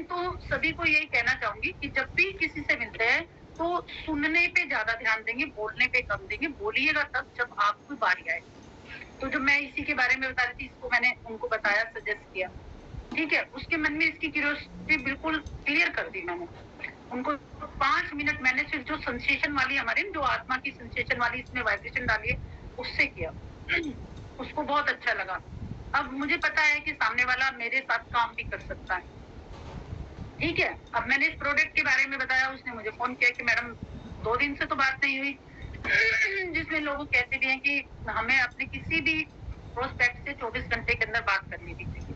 तो सभी को यही कहना चाहूंगी कि जब भी किसी से मिलते हैं तो सुनने पे ज्यादा ध्यान देंगे, बोलने पे कम देंगे। बोलिएगा तब जब आपकी बारी आए। तो जो मैं इसी के बारे में बता रही थी, इसको मैंने उनको बताया, सजेस्ट किया। ठीक है, उसके मन में इसकी क्यूरियोसिटी बिल्कुल क्लियर कर दी मैंने उनको। 5 मिनट मैंने सिर्फ जो सेंसेशन वाली हमारी, जो आत्मा की सेंसेशन वाली इसमें वाइब्रेशन डाली है, उससे किया। उसको बहुत अच्छा लगा। अब मुझे पता है कि सामने वाला मेरे साथ काम भी कर सकता है। ठीक है, अब मैंने इस प्रोडक्ट के बारे में बताया, उसने मुझे फोन किया कि मैडम 2 दिन से तो बात नहीं हुई। जिसमें लोग कहते भी हैं कि हमें अपने किसी भी प्रोस्पेक्ट से 24 घंटे के अंदर बात करनी भी चाहिए।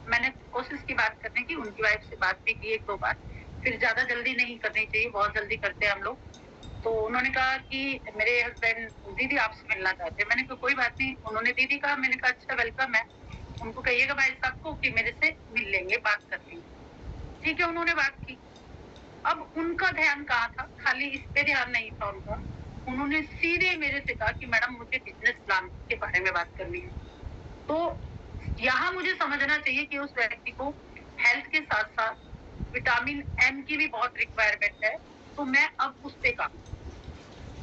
मैंने कोशिश की बात करने की, उनकी वाइफ से बात भी की 1-2 बार। फिर ज्यादा जल्दी नहीं करनी चाहिए, बहुत जल्दी करते हैं हम लोग। तो उन्होंने कहा कि मेरे हस्बैंड दीदी आपसे मिलना चाहते हैं। मैंने कहा कोई बात नहीं। उन्होंने दीदी कहा, मैंने कहा अच्छा वेलकम है, उनको कहिएगा भाई साहब को कि मेरे से मिल लेंगे, बात कर लेंगे। ठीक है, उन्होंने बात की। अब उनका ध्यान कहाँ था, खाली इस पे ध्यान नहीं था उनका। उन्होंने सीधे मेरे से कहा कि मैडम मुझे बिजनेस प्लान के बारे में बात करनी है। तो यहाँ मुझे समझना चाहिए कि उस व्यक्ति को हेल्थ के साथ साथ विटामिन एम की भी बहुत रिक्वायरमेंट है। तो मैं अब उस पे काम,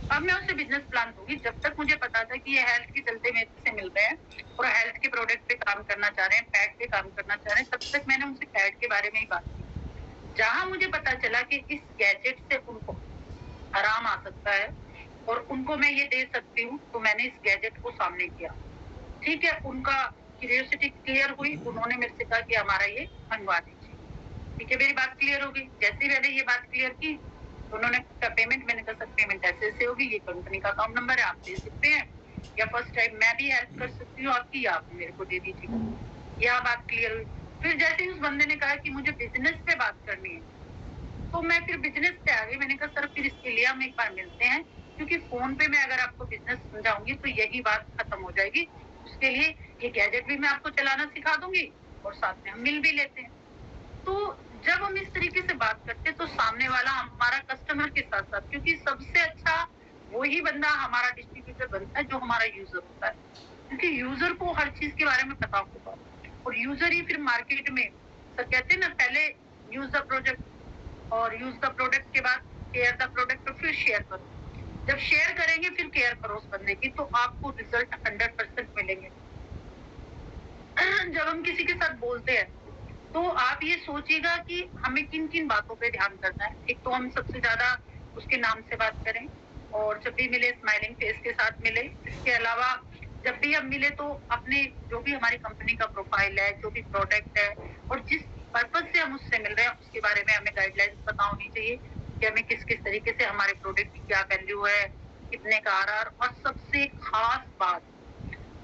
अब मैं उसे बिजनेस प्लान दूंगी। जब तक मुझे पता था कि ये हेल्थ के चलते मेरे से मिल रहे हैं और हेल्थ के प्रोडक्ट पे काम करना चाह रहे हैं, पैड पे काम करना चाह रहे हैं, तब तक मैंने उनसे पैड के बारे में ही बात की। जहां मुझे पता चला कि इस गैजेट से उनको आराम आ सकता है और उनको मैं ये दे सकती हूँ, तो मैंने इस गैजेट को सामने किया। ठीक है, उनका क्यूरियोसिटी क्लियर हुई। उन्होंने मेरे से कहा कि हमारा ये मंगवा दीजिए। ठीक है, मेरी बात क्लियर हो गई। जैसे ही मैंने ये बात क्लियर की, उन्होंने पेमेंट, मैंने कहा सर पेमेंट ऐसे ऐसे होगी, ये कंपनी का अकाउंट नंबर है, आप दे सकते हैं। या फर्स्ट टाइम मैं भी हेल्प कर सकती हूँ आपकी, या आप मेरे को दे दीजिए। यह बात क्लियर हुई। फिर जैसे ही उस बंदे ने कहा कि मुझे बिजनेस पे बात करनी है, तो मैं फिर बिजनेस पे आ गई। मैंने कहा सर फिर इसके लिए हम एक बार मिलते हैं, क्योंकि फोन पे मैं अगर आपको बिजनेस समझाऊंगी तो यही बात खत्म हो जाएगी। उसके लिए ये गैजेट भी मैं आपको चलाना सिखा दूंगी और साथ में हम मिल भी लेते हैं। तो जब हम इस तरीके से बात करते हैं तो सामने वाला हमारा कस्टमर के साथ साथ, क्योंकि सबसे अच्छा वही बंदा हमारा डिस्ट्रीब्यूटर बनता है जो हमारा यूजर होता है, क्योंकि यूजर को हर चीज के बारे में पता होगा और यूजर ही फिर मार्केट में, सर कहते हैं ना, पहले यूज द प्रोजेक्ट और यूज द प्रोडक्ट के बाद केयर द प्रोडक्ट और फिर शेयर करो। जब शेयर करेंगे फिर केयर करो उस बंदे की, तो आपको रिजल्ट 100% मिलेंगे। जब हम किसी के साथ बोलते हैं तो आप ये सोचिएगा कि हमें किन किन बातों पे ध्यान करना है। एक तो हम सबसे ज्यादा उसके नाम से बात करें और जब भी मिले स्माइलिंग फेस के साथ मिले। इसके अलावा जब भी हम मिले तो अपने जो भी हमारी कंपनी का प्रोफाइल है, जो भी प्रोडक्ट है और जिस पर्पज से हम उससे मिल रहे हैं उसके बारे में हमें गाइडलाइंस पता होनी चाहिए कि हमें किस किस तरीके से हमारे प्रोडक्ट की क्या वैल्यू है, कितने का आरआर। और सबसे खास बात,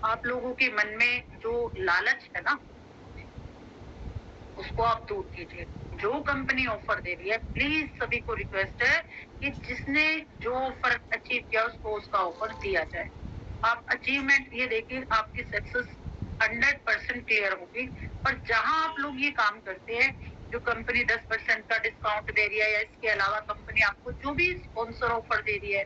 आप लोगों के मन में जो लालच है ना, उसको आप दूर कीजिए। जो कंपनी ऑफर दे रही है, प्लीज सभी को रिक्वेस्ट है कि जिसने जो ऑफर अचीव किया उसको उसका ऑफर दिया जाए। आप अचीवमेंट ये देखिए, आपकी सक्सेस 100% क्लियर होगी। पर जहां आप लोग ये काम करते हैं, जो कंपनी 10% का डिस्काउंट दे रही है या इसके अलावा कंपनी आपको जो भी स्पॉन्सर ऑफर दे रही है,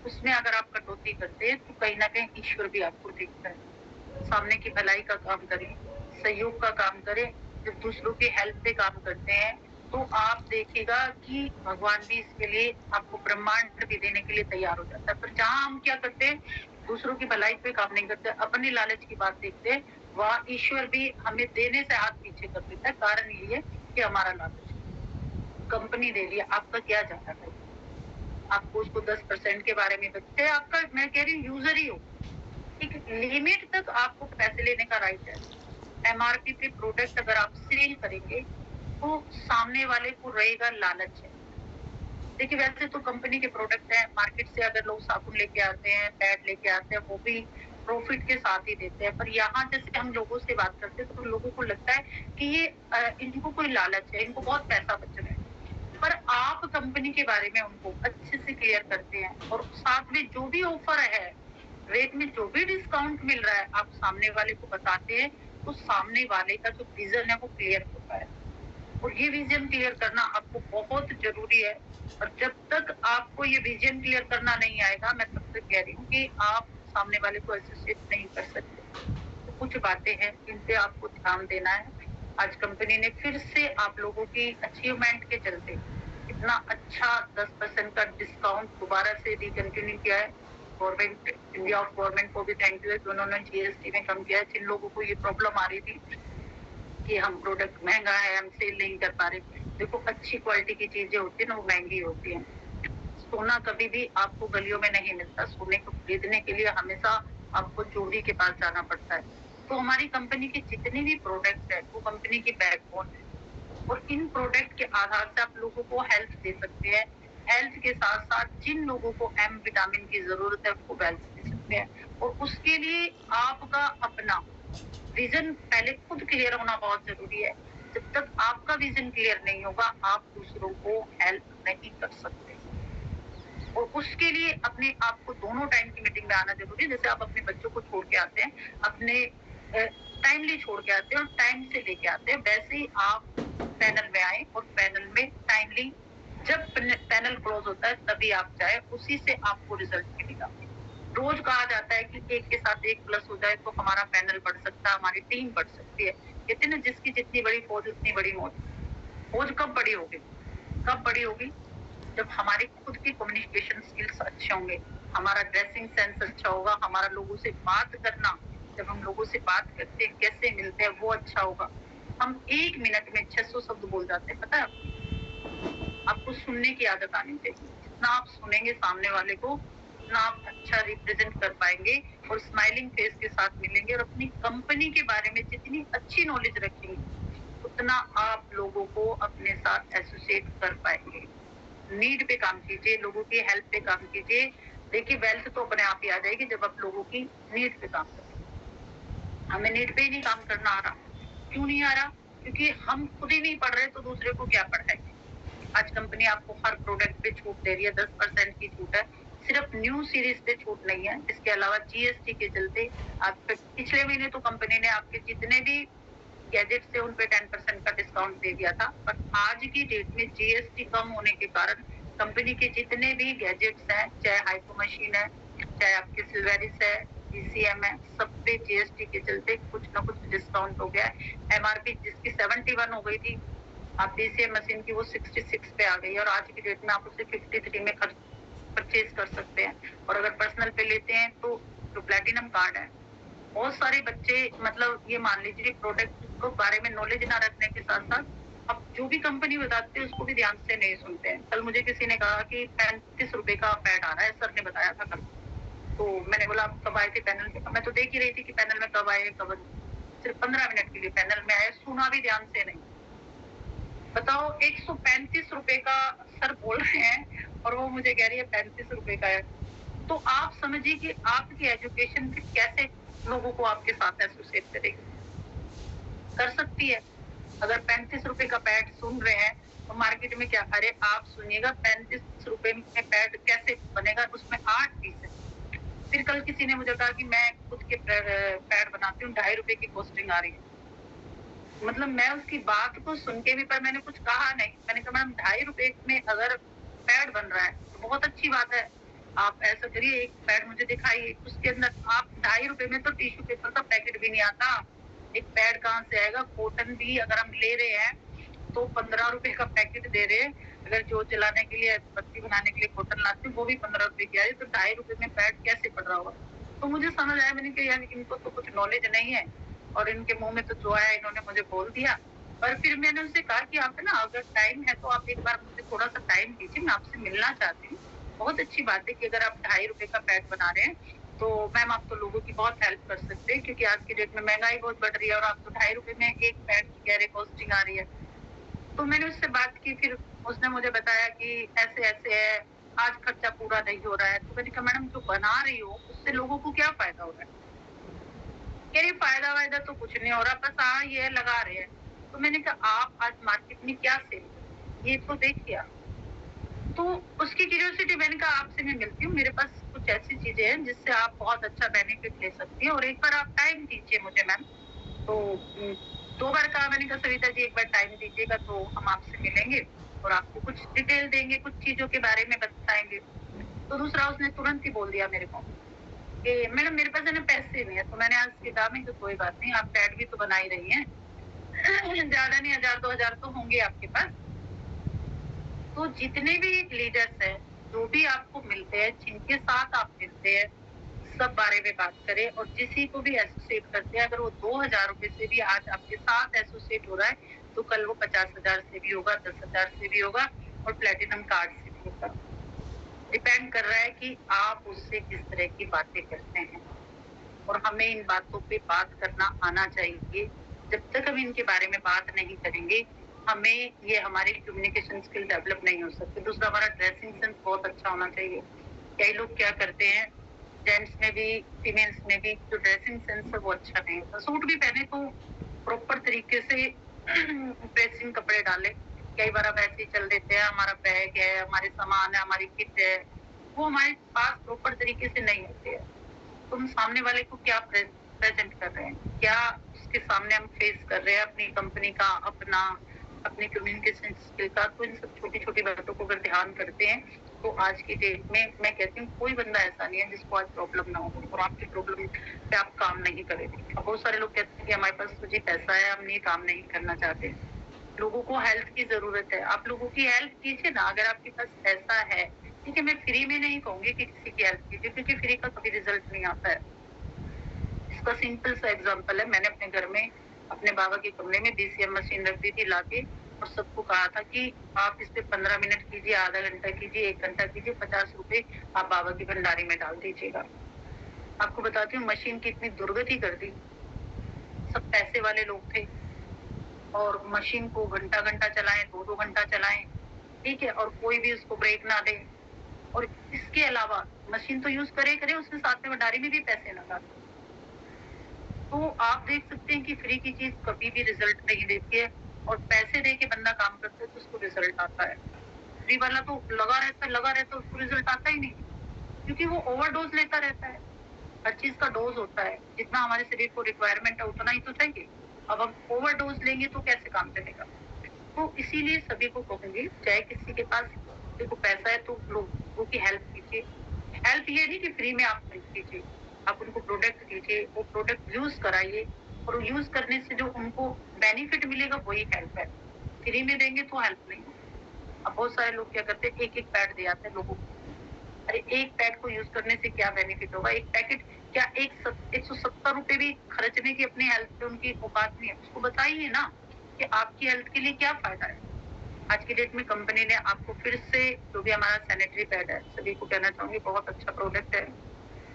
उसमें अगर आप कटौती करते हैं तो कहीं ना कहीं ईश्वर भी आपको देखता है। सामने की भलाई का काम करें, सहयोग का काम करें। जब दूसरों की हेल्प पे काम करते हैं तो आप देखिएगा कि भगवान भी इसके लिए आपको ब्रह्मांड भी देने के लिए तैयार हो जाता है। पर जहाँ हम क्या करते हैं, दूसरों की भलाई पे काम नहीं करते, अपनी लालच की बात देखते हैं, वह ईश्वर भी हमें देने से हाथ पीछे कर देता है। कारण ये है कि हमारा लालच। कंपनी दे रही है, आपका क्या जाता है? आपको उसको 10% के बारे में बचते, आपका मैं कह रही हूँ यूजर ही हो। एक लिमिट तक आपको पैसे लेने का राइट है। एमआरपी पे प्रोडक्ट अगर आप सेल करेंगे तो सामने वाले को रहेगा लालच है। देखिए वैसे तो कंपनी के प्रोडक्ट है, मार्केट से अगर लोग साबुन लेके आते हैं, पैड लेके आते हैं, वो भी प्रॉफिट के साथ ही देते हैं। पर यहाँ जैसे हम लोगों से बात करते हैं तो लोगों को लगता है कि ये इनको कोई लालच है, इनको बहुत पैसा बच रहा है। पर आप कंपनी के बारे में उनको अच्छे से क्लियर करते हैं और साथ में जो भी ऑफर है, रेट में जो भी डिस्काउंट मिल रहा है, आप सामने वाले को बताते हैं, तो सामने वाले का जो विजन है वो क्लियर होता है। और ये विजन क्लियर करना आपको बहुत जरूरी है। और जब तक आपको ये विजन क्लियर करना नहीं आएगा, मैं तब तक कह रही हूँ कि आप सामने वाले को एसोसिएट नहीं कर सकते। तो कुछ बातें हैं जिन पे आपको ध्यान देना है। आज कंपनी ने फिर से आप लोगों की अचीवमेंट के चलते इतना अच्छा 10% का डिस्काउंट दोबारा से रिकंटिन्यू किया है। गवर्नमेंट, इंडिया ऑफ गवर्नमेंट को भी थैंक यू है कि उन्होंने जीएसटी में कम किया है। जिन लोगों को ये प्रॉब्लम आ रही थी कि हम प्रोडक्ट महंगा है, हम सेल नहीं कर पा रहे, देखो अच्छी क्वालिटी की चीजें होती है ना, वो महंगी होती है। सोना कभी भी आपको गलियों में नहीं मिलता। सोने को खरीदने के लिए हमेशा आपको चोरी के पास जाना पड़ता है। तो हमारी कंपनी के जितने भी प्रोडक्ट है वो कंपनी की बैकबोन है और इन प्रोडक्ट के आधार से आप लोगों को हेल्थ दे सकते हैं। हेल्थ के साथ साथ जिन लोगों को एम विटामिन की जरूरत है उनको वेल्थ दे सकते हैं। और उसके लिए आपका अपना विजन पहले खुद क्लियर होना बहुत जरूरी है। जब तक आपका विजन क्लियर नहीं होगा, आप दूसरों को हेल्प नहीं कर सकते। और उसके लिए अपने आप को दोनों टाइम की मीटिंग में आना जरूरी है। जैसे आप अपने बच्चों को छोड़ के आते हैं, अपने टाइमली छोड़ के आते हैं और टाइम से लेके आते हैं, वैसे ही आप पैनल में आए और पैनल में टाइमली, जब पैनल क्लोज होता है तभी आप जाए, उसी से आपको रिजल्ट मिलेगा। रोज कहा जाता है कि एक के साथ एक प्लस हो जाए तो हमारा पैनल बढ़ सकता है, हमारी टीम बढ़ सकती है। कहते हैं ना, जिसकी जितनी बड़ी फौज उतनी बड़ी मौज। फौज कब बड़ी होगी? कब बड़ी होगी? जब हमारी खुद की कम्युनिकेशन स्किल्स अच्छे होंगे, हमारा ड्रेसिंग सेंस अच्छा होगा, हमारा लोगों से बात करना, जब हम लोगों से बात करते हैं, कैसे मिलते हैं, वो अच्छा होगा। हम 1 मिनट में 600 शब्द बोल जाते हैं, पता है आपको? आपको सुनने की आदत आनी चाहिए। जितना आप सुनेंगे सामने वाले को, उतना आप अच्छा रिप्रेजेंट कर पाएंगे और स्माइलिंग फेस के साथ मिलेंगे और अपनी कंपनी के बारे में जितनी अच्छी नॉलेज रखेंगे, उतना आप लोगों को अपने साथ एसोसिएट कर पाएंगे। नीड पे काम कीजिए, लोगों की हेल्प पे काम कीजिए। देखिए वेल्थ तो अपने आप ही आ जाएगी जब आप लोगों की नीड पे काम करें। हमें नीड पे ही नहीं काम करना आ रहा। क्यों नहीं आ रहा? क्योंकि हम खुद ही नहीं पढ़ रहे तो दूसरे को क्या पढ़ाएंगे। आज कंपनी आपको हर प्रोडक्ट पे छूट दे रही है, 10% की छूट है। सिर्फ न्यू सीरीज पे छूट नहीं है, इसके अलावा जीएसटी के चलते आप पिछले महीने तो कंपनी ने आपके जितने भी गैजेट्स थे उन पे 10% का डिस्काउंट दे दिया था, पर आज की डेट में जीएसटी कम होने के कारण कंपनी के जितने भी गैजेट्स हैं, चाहे हाइपो मशीन है, चाहे आपके सिल्वेरिस है, डीसीएम है, सब पे जीएसटी के चलते कुछ ना कुछ डिस्काउंट हो गया है। एमआरपी जिसकी 71 हो गई थी, आप डीसीएम मशीन की वो 66 पे आ गई है और आज की डेट में आप उसे 53 में परचेज कर सकते हैं। और अगर पर्सनल पे लेते हैं तो जो प्लेटिनम कार्ड है, बहुत सारे बच्चे मतलब ये मान लीजिए प्रोडक्ट को बारे में नॉलेज ना रखने के साथ साथ अब जो भी कंपनी बताती है उसको भी ध्यान से नहीं सुनते हैं। कल मुझे किसी ने कहा कि 35 रुपए का पैड आ रहा है, सर ने बताया था कल। तो मैंने बोला आप कब आए थे पैनल पे? मैं तो देख ही रही थी कि पैनल में कब आए कब। सिर्फ 15 मिनट के लिए पैनल में आए, सुना भी ध्यान से नहीं। बताओ 135 रुपए का सर बोल रहे हैं और वो मुझे कह रही है 35 रुपए का है। तो आप समझिए कि आपकी एजुकेशन फिर कैसे लोगों को आपके साथ एसोसिएट करेगी। कर सकती है। अगर 35 रुपए का पैड सुन रहे हैं तो मार्केट में क्या, अरे आप सुनिएगा 35 रुपए में पैड कैसे बनेगा, उसमें 8 पीस है। फिर कल किसी ने मुझे कहा कि मैं खुद के पैड बनाती हूँ, 2.5 रुपए की कॉस्टिंग आ रही है। मतलब मैं उसकी बात को सुन के भी, पर मैंने कुछ कहा नहीं। मैंने कहा मैडम 2.5 रुपए में अगर पैड बन रहा है तो बहुत अच्छी बात है। आप ऐसा करिए, एक पैड मुझे दिखाइए, उसके अंदर आप 2.5 रुपए में तो टिश्यू पेपर का पैकेट भी नहीं आता। एक पैड कहाँ से आएगा? कॉटन भी अगर हम ले रहे हैं तो 15 रुपए का पैकेट दे रहे हैं। अगर जो जलाने के लिए, बत्ती बनाने के लिए कॉटन लाते हैं वो भी 15 रुपए की आ रही है, तो 2.5 रुपए में पैड कैसे पड़ रहा होगा? तो मुझे समझ आया, मैंने कहा यार इनको तो कुछ नॉलेज नहीं है और इनके मुंह में तो जो आया इन्होंने मुझे बोल दिया। पर फिर मैंने उनसे कहा कि आप ना अगर टाइम है तो आप एक बार मुझे थोड़ा सा टाइम दीजिए, मैं आपसे मिलना चाहती हूँ। बहुत अच्छी बात है कि अगर आप 2.5 रुपए का पैड बना रहे हैं तो मैम आप तो लोगों की बहुत हेल्प कर सकते हैं, क्योंकि आज की डेट में महंगाई बहुत बढ़ रही है और आप तो 2.5 रुपए में एक पैड की कह रहे कॉस्टिंग आ रही है। तो मैंने उससे बात की, फिर उसने मुझे बताया कि ऐसे ऐसे है, आज खर्चा पूरा नहीं हो रहा है। तो मैंने कहा मैडम जो बना रही हो उससे लोगों को क्या फायदा हो रहा है? कह रही फायदा वायदा तो कुछ नहीं हो रहा, बस हाँ ये लगा रहे हैं। तो मैंने कहा आप आज मार्केट में क्या सेल कर रहे हैं? ये तो देखिए आप। तो उसकी क्यूरियोसिटी, मैंने कहा आपसे मैं मिलती हूँ, मेरे पास कुछ ऐसी चीजें हैं जिससे आप बहुत अच्छा बेनिफिट ले सकती हैं और एक बार आप टाइम दीजिए मुझे मैम। तो 2 बार कहा मैंने कहा सविता जी एक बार टाइम दीजिएगा तो हम आपसे मिलेंगे और आपको कुछ डिटेल देंगे, कुछ चीजों के बारे में बताएंगे। तो दूसरा उसने तुरंत ही बोल दिया मेरे को कि मैडम मेरे पास है ना पैसे नहीं है। तो मैंने आज उसके कहा मैं कि कोई बात नहीं, आप पैड भी तो बना ही रही हैं। ज्यादा नहीं 1000-2000 तो होंगे आपके पास। तो जितने भी लीडर्स हैं, जो भी आपको मिलते हैं, जिनके साथ आप मिलते हैं, सब बारे में बात करें और किसी को भी एसोसिएट करते हैं, अगर वो 2000 रुपए से भी आज आपके साथ एसोसिएट हो रहा है, तो कल वो 50,000 से भी होगा, 10,000 से भी होगा और प्लेटिनम कार्ड से भी होगा। डिपेंड कर रहा है कि आप उससे किस तरह की बातें करते हैं और हमें इन बातों पे बात करना आना चाहिए। जब तक हम इनके बारे में बात नहीं करेंगे, हमें ये हमारी कम्युनिकेशन स्किल डेवलप नहीं हो सकती। दूसरा, हमारा ड्रेसिंग सेंस बहुत अच्छा होना चाहिए। कई लोग क्या करते हैं, जेंट्स में भी फीमेल्स में भी जो ड्रेसिंग सेंस है वो अच्छा नहीं होता। सूट भी पहने तो प्रॉपर तरीके से ड्रेसिंग कपड़े डाले। कई बार हम ऐसे ही चल देते हैं, हमारा बैग है, हमारे सामान है, हमारी किट है, वो हमारे पास प्रॉपर तरीके से नहीं होते हैं। तुम सामने वाले को क्या प्रेजेंट कर रहे हैं, क्या उसके सामने हम फेस कर रहे हैं, अपनी कंपनी का, अपने कम्युनिकेशन स्किल का। तो इन सब छोटी छोटी बातों को अगर ध्यान करते हैं तो आज की डेट में मैं कहती हूँ कोई बंदा ऐसा नहीं है जिसको आज प्रॉब्लम ना हो और आपकी प्रॉब्लम पे आप काम नहीं करेंगे। बहुत सारे लोग कहते हैं कि हमारे पास तो जी पैसा है, हम ये काम नहीं करना चाहते। लोगों को हेल्थ की जरूरत है, आप लोगों की हेल्प कीजिए ना। अगर आपके पास पैसा है, ठीक है, मैं फ्री में नहीं कहूंगी कि किसी की हेल्प कीजिए, क्योंकि फ्री का कभी रिजल्ट नहीं आता है। इसका सिंपल सा एग्जांपल है, मैंने अपने घर में अपने बाबा के कमरे में डीसीएम मशीन रख दी थी लाके और सबको कहा था कि आप इस पे 15 मिनट कीजिए, आधा घंटा कीजिए, 1 घंटा कीजिए, 50 रुपए आप बाबा की भंडारी में डाल दीजिएगा। आपको बताती हूँ मशीन की इतनी दुर्गति कर दी। सब पैसे वाले लोग थे और मशीन को घंटा घंटा चलाएं, 2-2 घंटा चलाएं, ठीक है, और कोई भी उसको ब्रेक ना दे। और इसके अलावा मशीन तो यूज करे उसमें साथ में भंडारी में भी पैसे ना डालें। तो आप देख सकते हैं कि फ्री की चीज कभी भी रिजल्ट नहीं देती है, और पैसे दे के बंदा काम करता है तो उसको रिजल्ट आता है। फ्री वाला तो लगा रहता है, उसको रिजल्ट आता ही नहीं, क्योंकि वो ओवरडोज लेता रहता है। हर चीज का डोज होता है, जितना हमारे शरीर को रिक्वायरमेंट है उतना ही तो चाहिए। अब हम ओवरडोज लेंगे तो कैसे काम चलेगा? तो इसीलिए सभी को कहूंगी, चाहे किसी के पास देखो पैसा है तो लोगों की हेल्प कीजिए। हेल्प ये नहीं कि फ्री में आप हेल्प कीजिए, आप उनको प्रोडक्ट दीजिए, वो प्रोडक्ट यूज कराइए, और यूज करने से जो उनको बेनिफिट मिलेगा वही हेल्प है। फ्री में देंगे तो हेल्प नहीं होगी। अब बहुत सारे लोग क्या करते हैं, एक पैड दे आते हैं लोगों को। अरे एक पैड को यूज करने से क्या बेनिफिट होगा? एक पैकेट क्या 170 रुपए भी खर्चने की अपनी हेल्थ पे उनकी औकात नहीं है। उसको बताइए ना कि आपकी हेल्थ के लिए क्या फायदा है। आज की डेट में कंपनी ने आपको फिर से, जो भी हमारा सैनिटरी पैड है, सभी को कहना चाहूंगी बहुत अच्छा प्रोडक्ट है।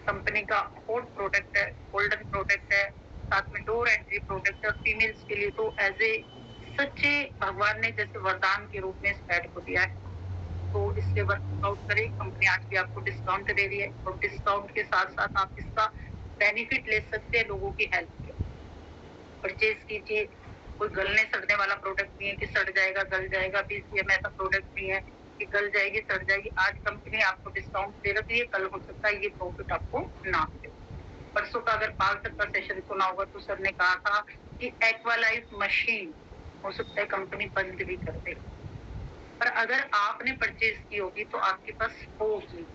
कंपनी का हॉट प्रोडक्ट है, गोल्डन प्रोडक्ट है, साथ में डोर एंट्री प्रोडक्ट है। फीमेल्स के लिए तो एज ए सच्चे भगवान ने जैसे वरदान के रूप में इस पैड को दिया है। तो इससे वर्कआउट करें। कंपनी आज भी आपको डिस्काउंट दे रही है, और डिस्काउंट के साथ साथ आप इसका बेनिफिट ले सकते हैं लोगों की हेल्प के। परचेज कीजिए। कोई गलने सड़ने वाला प्रोडक्ट नहीं है कि सड़ जाएगा गल जाएगा, बीसीएम ऐसा प्रोडक्ट नहीं है कि गल जाएगी सड़ जाएगी। आज कंपनी आपको डिस्काउंट दे रही है, कल हो सकता है ये प्रॉफिट आपको ना मिले। परसों का अगर पाल सर का सेशन सुना होगा तो सर ने कहा था कि एक्वालाइफ मशीन हो सकता है कंपनी बंद भी कर दे, पर अगर आपने परचेज की होगी तो आपके पास होगी।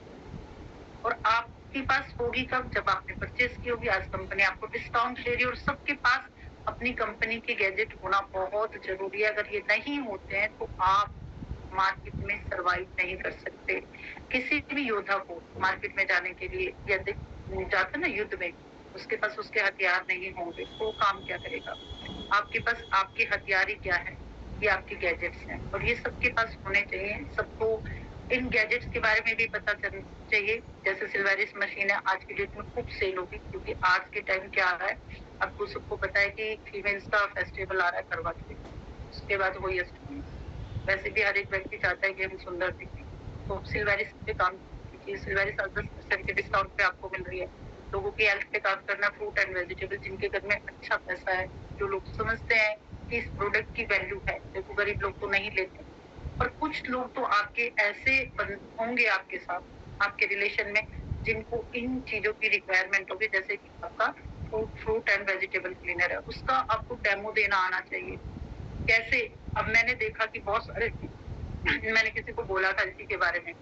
और आपके पास होगी कब? जब आपने परचेज की होगी। आज कंपनी आपको डिस्काउंट दे रही है, और सबके पास अपनी कंपनी के गैजेट होना बहुत जरूरी है। अगर ये नहीं होते हैं तो आप मार्केट में सरवाइव नहीं कर सकते। किसी भी योद्धा को मार्केट में जाने के लिए या जाते ना युद्ध में, उसके पास उसके हथियार नहीं होंगे तो वो काम क्या करेगा? आपके पास आपके हथियार ही क्या है? ये आपके गैजेट्स हैं, और ये सबके पास होने चाहिए। सबको इन गैजेट्स के बारे में भी पता चलना चाहिए। जैसे सिल्वेरिस मशीन है, आज की डेट में खूब सेल होगी, क्योंकि आज के टाइम क्या आ रहा है, आपको सबको पता है कि फीमेल्स का फेस्टिवल आ रहा है करवा चौथ, उसके बाद वही अष्टमी। वैसे भी हर एक व्यक्ति चाहता है कि हम सुंदर दिखें, तो सिल्वेरिस पे काम कीजिए। सिल्वेरिस 10% के डिस्काउंट पे आपको मिल रही है। लोगों की हेल्थ पे काम करना, फ्रूट एंड वेजिटेबल, जिनके घर में अच्छा पैसा है, जो लोग समझते हैं कि इस प्रोडक्ट की वैल्यू है। देखो गरीब लोग तो नहीं लेते, और कुछ लोग तो आपके ऐसे होंगे आपके साथ, आपके रिलेशन में, जिनको इन चीजों की रिक्वायरमेंट होगी। जैसे कि आपका फ्रूट एंड वेजिटेबल क्लीनर है, उसका आपको डेमो देना आना चाहिए। कैसे? अब मैंने देखा कि बहुत सारे मैंने किसी को बोला था इसी के बारे में,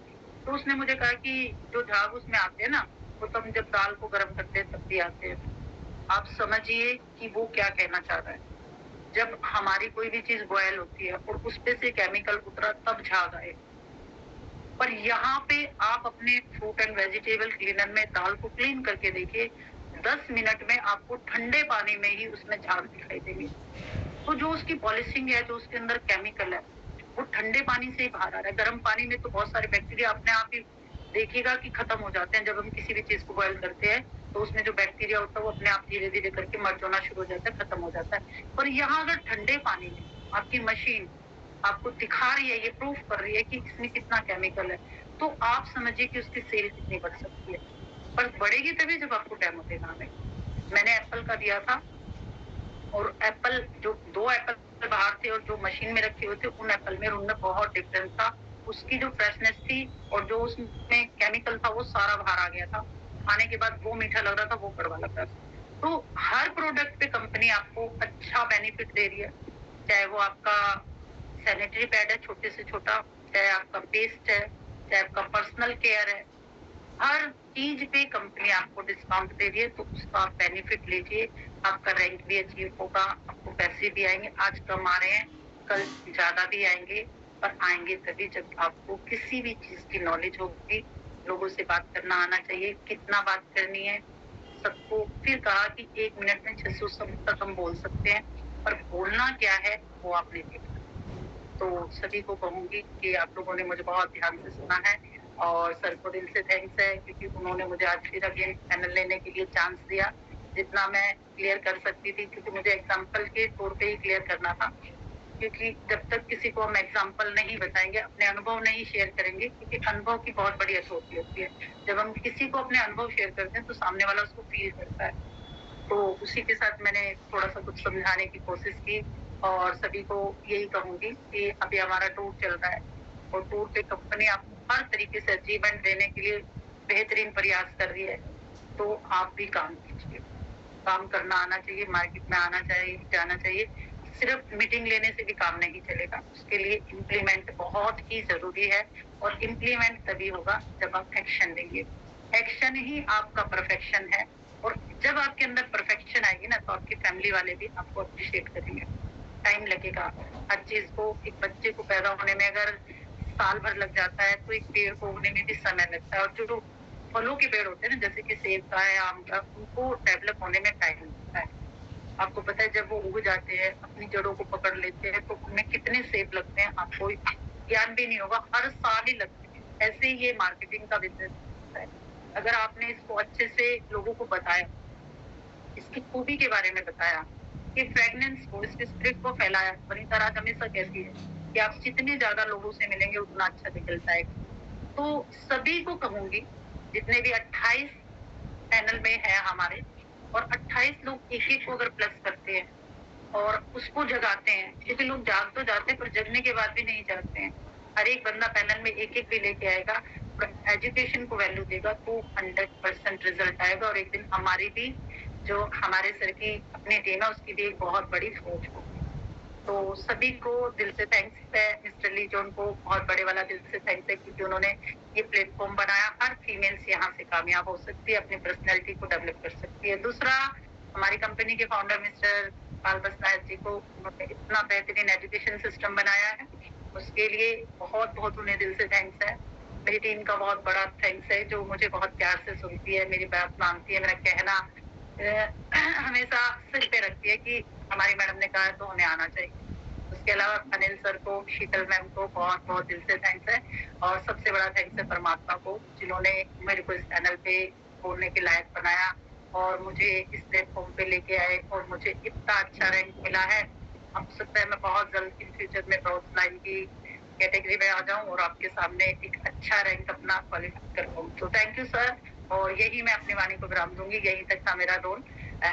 तो उसने मुझे कहा कि जो झाग उसमें आते हैं ना, वो तो हम जब दाल को गर्म करते हैं तब भी आते हैं। आप समझिए कि वो क्या कहना चाह रहा है। जब हमारी कोई भी चीज बॉयल होती है और उस पे से केमिकल उतरा तब झाग आए, पर यहाँ पे आप अपने फ्रूट एंड वेजिटेबल क्लीनर में दाल को क्लीन करके देखिए, 10 मिनट में आपको ठंडे पानी में ही उसमें झाग दिखाई देंगे। तो जो उसकी पॉलिशिंग है, जो उसके अंदर केमिकल है, वो ठंडे पानी से ही बाहर आ रहा है। गर्म पानी में तो बहुत सारे बैक्टीरिया अपने आप ही देखिएगा कि खत्म हो जाते हैं। जब हम किसी भी चीज को बॉयल करते हैं तो उसमें जो बैक्टीरिया होता है वो अपने आप धीरे धीरे करके मर जाना शुरू हो जाता है, खत्म हो जाता है। और यहाँ अगर ठंडे पानी में आपकी मशीन आपको दिखा रही है, ये प्रूफ कर रही है कि इसमें कितना केमिकल है, तो आप समझिए कि उसकी सेल कितनी बढ़ सकती है। पर बढ़ेगी तभी जब आपको डेमो देना है। मैंने एप्पल का दिया था, और एप्पल जो 2 एप्पल बाहर थे और जो मशीन में रखे हुए थे, उन एप्पल में उनमें बहुत डिफरेंस था। उसकी जो फ्रेशनेस थी और जो उसमें केमिकल था वो सारा बाहर आ गया था। खाने के बाद वो मीठा लग रहा था, वो कड़वा लग रहा था। तो हर प्रोडक्ट पे कंपनी आपको अच्छा बेनिफिट दे रही है, चाहे वो आपका सैनिटरी पैड है छोटे से छोटा, चाहे आपका पेस्ट है, चाहे आपका पर्सनल केयर है। हर चीज पे कंपनी आपको डिस्काउंट दे रही है, तो उसका आप बेनिफिट लीजिए। आपका रैंक भी अचीव होगा, आपको पैसे भी आएंगे। आज कम आ रहे हैं, कल ज्यादा भी आएंगे, पर आएंगे तभी जब आपको किसी भी चीज की नॉलेज होगी। लोगों से बात करना आना चाहिए, कितना बात करनी है सबको। फिर कहा कि 1 मिनट में 600 शब्द तक हम बोल सकते हैं, पर बोलना क्या है वो आपने देखा। तो सभी को कहूंगी कि आप लोगों ने मुझे बहुत ध्यान से सुना है, और सर को दिल से थैंक्स है, क्योंकि उन्होंने मुझे आज फिर अगेन पैनल लेने के लिए चांस दिया। जितना मैं क्लियर कर सकती थी, क्योंकि मुझे एग्जाम्पल के तौर पे ही क्लियर करना था, क्योंकि जब तक किसी को हम एग्जाम्पल नहीं बताएंगे, अपने अनुभव नहीं शेयर करेंगे, क्योंकि अनुभव की बहुत बड़ी अथॉरिटी होती है। जब हम किसी को अपने अनुभव शेयर करते हैं तो सामने वाला उसको फील करता है। तो उसी के साथ मैंने थोड़ा-सा कुछ समझाने की कोशिश की और सभी को यही कहूँगी कि अभी हमारा टूर चल रहा है और टूर पे कंपनी आपको हर तरीके से अचीवमेंट देने के लिए बेहतरीन प्रयास कर रही है। तो आप भी काम कीजिए। काम करना आना चाहिए, मार्केट में आना चाहिए, जाना चाहिए। सिर्फ मीटिंग लेने से भी काम नहीं चलेगा। उसके लिए इम्प्लीमेंट बहुत ही ज़रूरी है और इम्प्लीमेंट तभी होगा जब आप एक्शन लेंगे। एक्शन ही आपका परफेक्शन है और जब आपके अंदर परफेक्शन आएगी ना, तो आपकी फैमिली वाले भी आपको अप्रिशिएट करेंगे। टाइम लगेगा। हर चीज़ को, एक बच्चे को पैदा होने में अगर साल भर लग जाता है, तो एक पेड़ को उगने में भी समय लगता है और जो फलों के पेड़ होते हैं ना, जैसे कि सेब का है, आम का, उनको डेवलप होने में टाइम लगता है। आपको पता है जब वो उग जाते हैं, अपनी जड़ों को पकड़ लेते हैं, तो उनमें कितने सेब लगते हैं आपको ज्ञान भी नहीं होगा, हर साल ही लगते हैं। ऐसे ही ये मार्केटिंग का बिज़नेस होता है। अगर आपने इसको अच्छे से लोगों को बताया, इसकी खूबी के बारे में बताया, कि फ्रेगनेंस को, इसके स्पिरिट को फैलाया, वनिता राज हमेशा कहती है कि आप जितने ज़्यादा लोगों से मिलेंगे उतना अच्छा निकलता है। तो सभी को कहूँगी, जितने भी 28 पैनल में है हमारे और 28 लोग एक-एक को अगर प्लस करते हैं और उसको जगाते हैं, क्योंकि लोग जाग तो जाते हैं पर जगने के बाद भी नहीं जागते हैं। हर एक बंदा पैनल में एक-एक भी लेके आएगा और एजुकेशन को वैल्यू देगा तो 100% रिजल्ट आएगा और एक दिन हमारी भी, जो हमारे सर की अपनी टीम है, उसकी भी एक बहुत बड़ी सोच होगी। तो सभी को दिल से थैंक्स है, मिस्टर ली जॉन को बहुत बड़े वाला दिल से थैंक्स है, क्योंकि उन्होंने ये प्लेटफॉर्म बनाया। हर फीमेल्स यहाँ से कामयाब हो सकती है, अपनी पर्सनैलिटी को डेवलप कर सकती है। दूसरा, हमारी कंपनी के फाउंडर मिस्टर पाल बसनायक जी को, उन्होंने इतना बेहतरीन एजुकेशन सिस्टम बनाया है, उसके लिए बहुत-बहुत उन्हें दिल से थैंक्स है। मेरी टीम का बहुत बड़ा थैंक्स है, जो मुझे बहुत प्यार से सुनती है, मेरी बात मानती है, मेरा कहना हमेशा सिर पे रखती है कि हमारी मैडम ने कहा है तो हमें आना चाहिए। उसके अलावा अनिल सर को, शीतल मैम को बहुत-बहुत दिल से थैंक्स है और सबसे बड़ा थैंक्स है परमात्मा को, जिन्होंने मेरे को इस चैनल पे बोलने के लायक बनाया और मुझे इस प्लेटफॉर्म पे लेके आए और मुझे इतना अच्छा रैंक मिला है। हो सकता है मैं बहुत जल्द इन फ्यूचर में ब्रॉन्ज लाइन की कैटेगरी में आ जाऊं और आपके सामने एक अच्छा रैंक अपना क्वालिफाई कर पाऊं। तो थैंक यू सर, और यही मैं अपनी वाणी को विराम दूंगी। यही तक था मेरा role.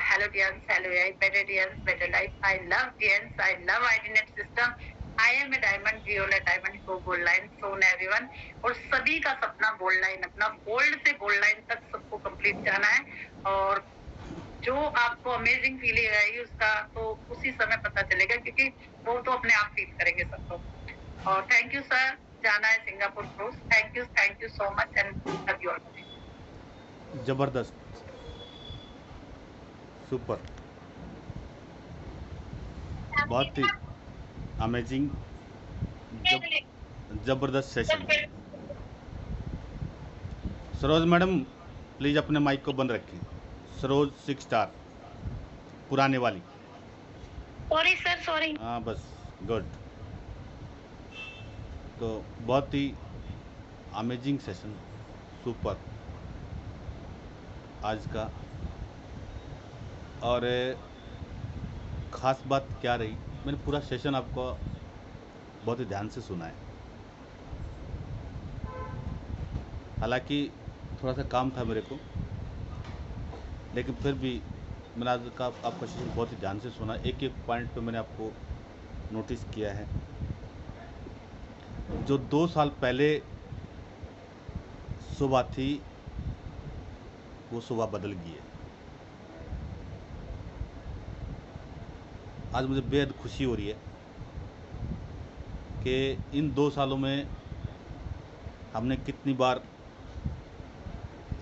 Hello DNs, hello AI, better DNs, better life. I love DNs, I love IDNet system. I am a diamond, Violet diamond, go gold line, so everyone. और सभी का सपना गोल्ड लाइन, अपना गोल्ड से गोल्ड लाइन तक सबको कंप्लीट जाना है और जो आपको अमेजिंग फीलिंग आएगी उसका तो उसी समय पता चलेगा, क्योंकि वो तो अपने आप फील करेंगे सब लोग। और थैंक यू सर, जाना है Singapore cruise. Thank you so much and love you all. ज़बरदस्त, सुपर, बहुत ही अमेजिंग, ज़बरदस्त सेशन। सरोज मैडम प्लीज़ अपने माइक को बंद रखें। सरोज 6 स्टार पुराने वाली। Sorry sir, sorry. हाँ बस, गुड। तो बहुत ही अमेजिंग सेशन, सुपर आज का। और ख़ास बात क्या रही, मैंने पूरा सेशन आपको बहुत ही ध्यान से सुना है। हालांकि थोड़ा सा काम था मेरे को, लेकिन फिर भी मैंने आज का आपका सेशन बहुत ही ध्यान से सुना। एक एक पॉइंट पे मैंने आपको नोटिस किया है। जो 2 साल पहले सुबह थी वो सुबह बदल गई है। आज मुझे बेहद खुशी हो रही है कि इन 2 सालों में हमने कितनी बार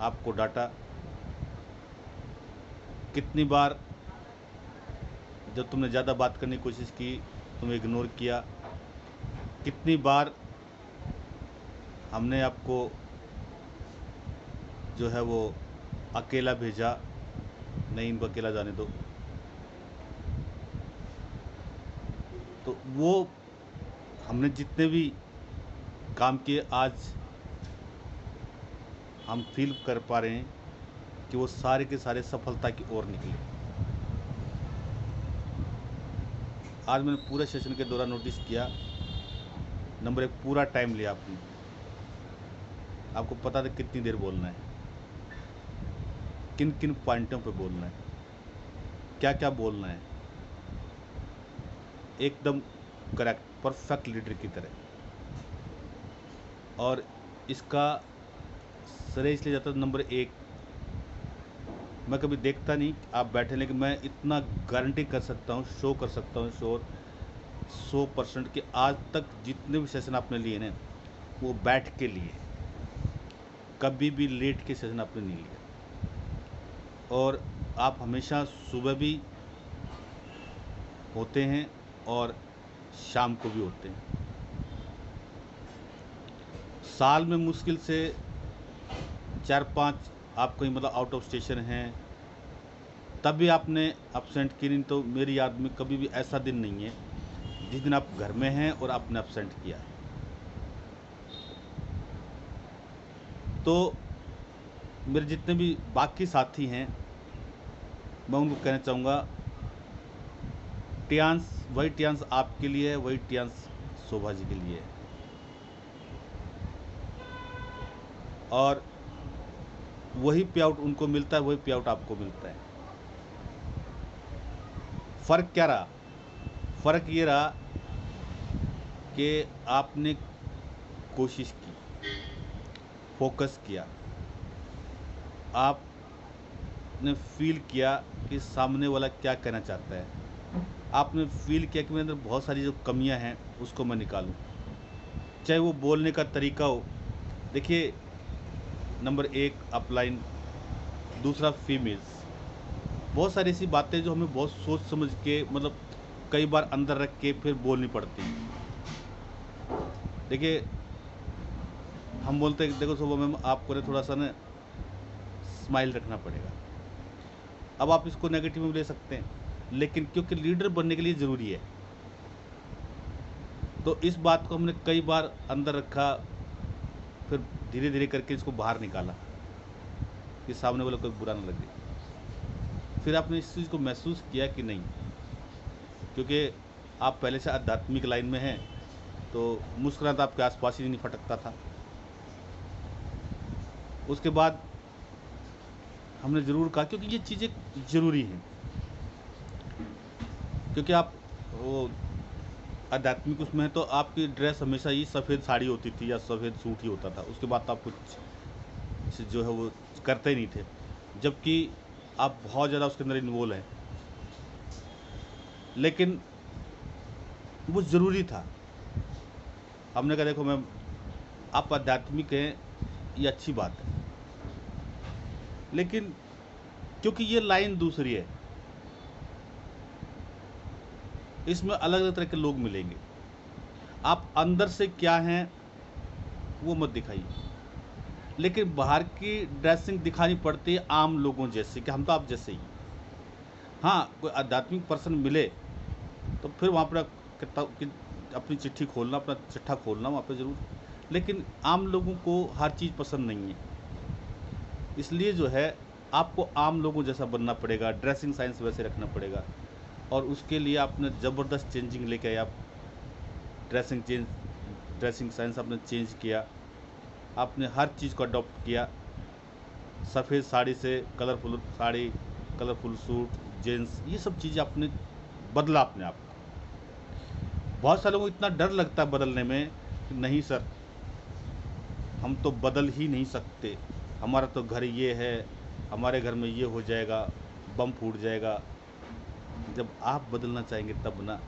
आपको डांटा, कितनी बार जब तुमने ज़्यादा बात करने की कोशिश की तुम इग्नोर किया, कितनी बार हमने आपको जो है वो अकेला भेजा, नहीं इनको अकेला जाने दो। तो वो हमने जितने भी काम किए, आज हम फील कर पा रहे हैं कि वो सारे के सारे सफलता की ओर निकले। आज मैंने पूरे सेशन के दौरान नोटिस किया, नंबर 1 पूरा टाइम लिया आपने। आपको पता था कितनी देर बोलना है, किन किन पॉइंटों पे बोलना है, क्या क्या बोलना है, एकदम करेक्ट परफेक्ट लीडर की तरह। और इसका श्रेय इसलिए जाता है, नंबर 1 मैं कभी देखता नहीं आप बैठे, लेकिन मैं इतना गारंटी कर सकता हूँ, शो कर सकता हूँ श्योर 100% कि आज तक जितने भी सेशन आपने लिए ना वो बैठ के लिए, कभी भी लेट के सेशन आपने नहीं लिया। और आप हमेशा सुबह भी होते हैं और शाम को भी होते हैं। साल में मुश्किल से 4-5 आप कहीं मतलब आउट ऑफ स्टेशन हैं, तब भी आपने अपसेंट की नहीं। तो मेरी याद में कभी भी ऐसा दिन नहीं है जिस दिन आप घर में हैं और आपने अपसेंट किया है। तो मेरे जितने भी बाकी साथी हैं मैं उनको कहना चाहूँगा, टियांस वही टियांस आपके लिए है, वही टियांस शोभा जी के लिए है। और वही पे आउट उनको मिलता है, वही पे आउट आपको मिलता है। फ़र्क क्या रहा? फ़र्क ये रहा कि आपने कोशिश की, फोकस किया, आपने फील किया कि सामने वाला क्या कहना चाहता है, आपने फील किया कि मेरे अंदर बहुत सारी जो कमियां हैं उसको मैं निकालूं, चाहे वो बोलने का तरीका हो। देखिए, नंबर 1 अपलाइन, दूसरा फीमेल्स, बहुत सारी ऐसी बातें जो हमें बहुत सोच समझ के मतलब कई बार अंदर रख के फिर बोलनी पड़ती। देखिए, हम बोलते हैं देखो सुबह मैम आपको ना थोड़ा सा ना स्माइल रखना पड़ेगा। अब आप इसको नेगेटिव में ले सकते हैं, लेकिन क्योंकि लीडर बनने के लिए ज़रूरी है, तो इस बात को हमने कई बार अंदर रखा, फिर धीरे धीरे करके इसको बाहर निकाला कि सामने वाला कोई बुरा ना लगे। फिर आपने इस चीज़ को महसूस किया कि नहीं, क्योंकि आप पहले से आध्यात्मिक लाइन में हैं, तो मुस्कुराता आपके आसपास ही नहीं फटकता था। उसके बाद हमने ज़रूर कहा, क्योंकि ये चीज़ें ज़रूरी हैं, क्योंकि आप वो आध्यात्मिक उसमें है तो आपकी ड्रेस हमेशा ही सफ़ेद साड़ी होती थी या सफ़ेद सूट ही होता था, उसके बाद तो आप कुछ जो है वो करते ही नहीं थे, जबकि आप बहुत ज़्यादा उसके अंदर इन्वॉल्व हैं। लेकिन वो ज़रूरी था। हमने कहा देखो मैम आप आध्यात्मिक हैं, ये अच्छी बात है, लेकिन क्योंकि ये लाइन दूसरी है, इसमें अलग अलग तरह के लोग मिलेंगे, आप अंदर से क्या हैं वो मत दिखाइए, लेकिन बाहर की ड्रेसिंग दिखानी पड़ती है आम लोगों जैसे कि हम तो आप जैसे ही। हाँ, कोई आध्यात्मिक पर्सन मिले तो फिर वहाँ पर अपनी चिट्ठी खोलना, अपना चिट्ठा खोलना वहाँ पे ज़रूर, लेकिन आम लोगों को हर चीज़ पसंद नहीं है। इसलिए जो है आपको आम लोगों जैसा बनना पड़ेगा, ड्रेसिंग सेंस वैसे रखना पड़ेगा, और उसके लिए आपने ज़बरदस्त चेंजिंग लेके आए। आप ड्रेसिंग सेंस आपने चेंज किया, आपने हर चीज़ को अडॉप्ट किया। सफ़ेद साड़ी से colourful sari, colourful suit, jeans, ये सब चीज़ें आपने बदला अपने आप को। बहुत सारे लोगों को इतना डर लगता है बदलने में कि नहीं सर हम तो बदल ही नहीं सकते, हमारा तो घर ये है, हमारे घर में ये हो जाएगा, बम फूट जाएगा। जब आप बदलना चाहेंगे तब ना।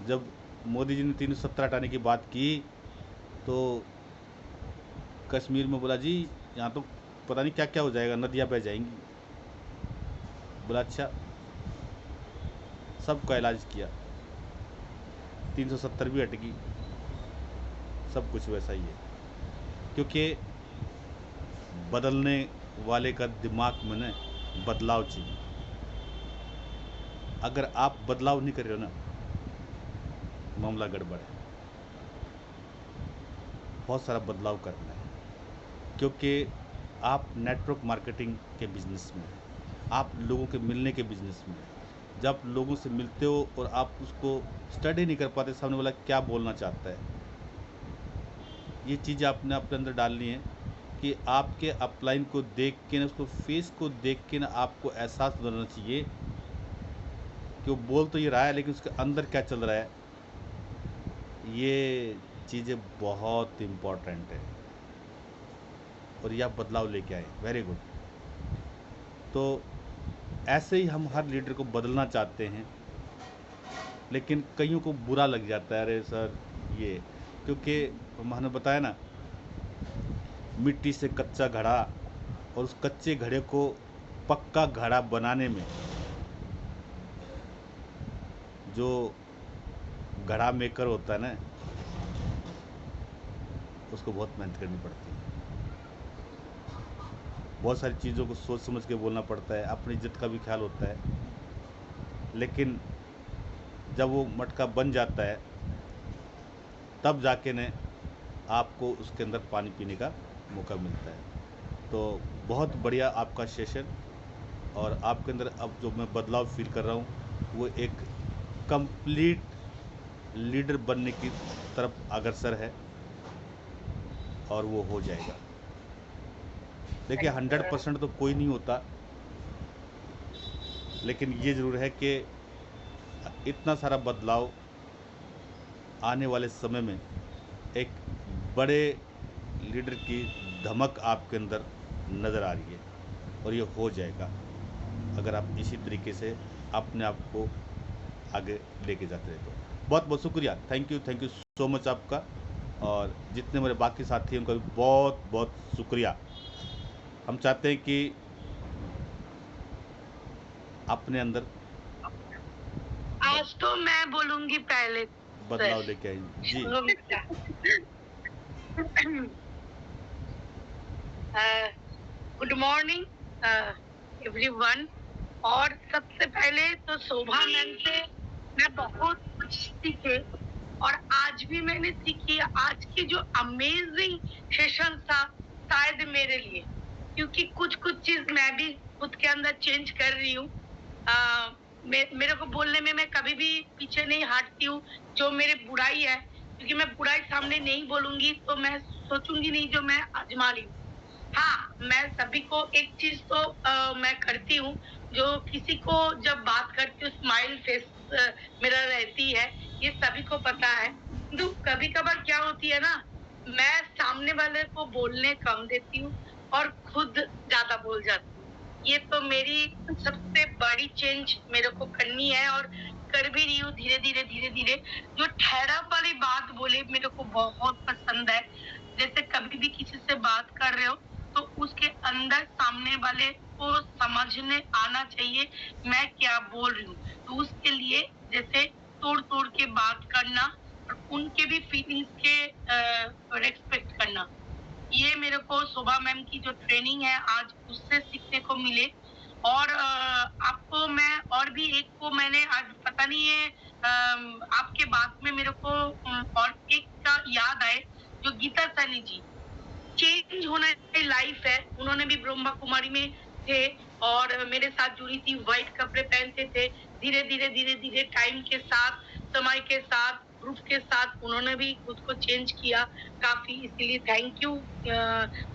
जब मोदी जी ने 370 हटाने की बात की तो कश्मीर में बोला जी यहाँ तो पता नहीं क्या क्या हो जाएगा, नदियाँ बह जाएंगी। बोला अच्छा, सबका इलाज किया, 370 भी हट गई, सब कुछ वैसा ही है, क्योंकि बदलने वाले का दिमाग में ना बदलाव चाहिए। अगर आप बदलाव नहीं कर रहे हो ना, मामला गड़बड़ है। बहुत सारा बदलाव करना है, क्योंकि आप नेटवर्क मार्केटिंग के बिजनेस में हैं, आप लोगों के मिलने के बिजनेस में हैं, जब लोगों से मिलते हो और आप उसको स्टडी नहीं कर पाते सामने वाला क्या बोलना चाहता है, ये चीज़ आपने अपने अंदर डालनी है कि आपके अपलाइन को देख के ना, उसको फेस को देख के ना, आपको एहसास होना चाहिए कि वो बोल तो ये रहा है लेकिन उसके अंदर क्या चल रहा है। ये चीज़ें बहुत इम्पोर्टेंट है और यह बदलाव लेके आए। Very good. तो ऐसे ही हम हर लीडर को बदलना चाहते हैं, लेकिन कईयों को बुरा लग जाता है, अरे सर ये, क्योंकि हमने बताया ना, मिट्टी से कच्चा घड़ा और उस कच्चे घड़े को पक्का घड़ा बनाने में जो घड़ा मेकर होता है ना, उसको बहुत मेहनत करनी पड़ती है, बहुत सारी चीज़ों को सोच समझ के बोलना पड़ता है, अपनी इज्जत का भी ख्याल होता है। लेकिन जब वो मटका बन जाता है तब जाके ने आपको उसके अंदर पानी पीने का मौका मिलता है। तो बहुत बढ़िया आपका सेशन, और आपके अंदर अब जो मैं बदलाव फील कर रहा हूँ वो एक कंप्लीट लीडर बनने की तरफ अग्रसर है, और वो हो जाएगा। देखिए 100% तो कोई नहीं होता, लेकिन ये ज़रूर है कि इतना सारा बदलाव आने वाले समय में एक बड़े लीडर की धमक आपके अंदर नज़र आ रही है, और ये हो जाएगा अगर आप इसी तरीके से अपने आप को आगे लेके जाते रहे तो। बहुत बहुत शुक्रिया, थैंक यू सो मच आपका, और जितने मेरे बाकी साथी हैं उनका भी बहुत बहुत शुक्रिया। हम चाहते हैं कि अपने अंदर आज तो मैं बोलूंगी पहले बदलाव लेके आए जी। Good morning everyone. और सबसे पहले तो शोभा मैम से मैं बहुत कुछ सीखे, और आज भी मैंने सीखी। आज की जो अमेजिंग सेशन था शायद मेरे लिए, क्योंकि कुछ कुछ चीज मैं भी खुद के अंदर चेंज कर रही हूँ। मेरे को बोलने में मैं कभी भी पीछे नहीं हटती हूँ। जो मेरे बुराई है, क्योंकि मैं बुराई सामने नहीं बोलूंगी तो मैं सोचूंगी नहीं जो मैं आजमा रही हूँ। हाँ, मैं सभी को एक चीज तो मैं करती हूँ, जो किसी को जब बात करती हूँ स्माइल फेस मेरा रहती है, ये सभी को पता है। तो कभी कभार क्या होती है ना, मैं सामने वाले को बोलने कम देती हूँ और खुद ज्यादा बोल जाती हूँ। ये तो मेरी सबसे बड़ी चेंज मेरे को करनी है, और कर भी रही हूँ धीरे धीरे। जो ठहराव वाली बात बोले मेरे को बहुत पसंद है। जैसे कभी भी किसी से बात कर रहे हो तो उसके अंदर सामने वाले को समझने आना चाहिए मैं क्या बोल रही हूँ। तो उसके लिए जैसे तोड़ तोड़ के बात करना और उनके भी फीलिंग्स के रेस्पेक्ट करना, ये मेरे को शोभा मैम की जो ट्रेनिंग है आज उससे सीखने को मिले। और आपको मैं और भी एक को मैंने आज पता नहीं है, आपके बात में मेरे को और एक का याद आए, जो गीता सैनी जी, चेंज होना लाइफ है। उन्होंने भी ब्रह्मा कुमारी में थे और मेरे साथ जुड़ी थी, व्हाइट कपड़े पहनते थे। धीरे धीरे टाइम के साथ, समय के साथ, ग्रुप के साथ उन्होंने भी खुद को चेंज किया काफी। इसीलिए थैंक यू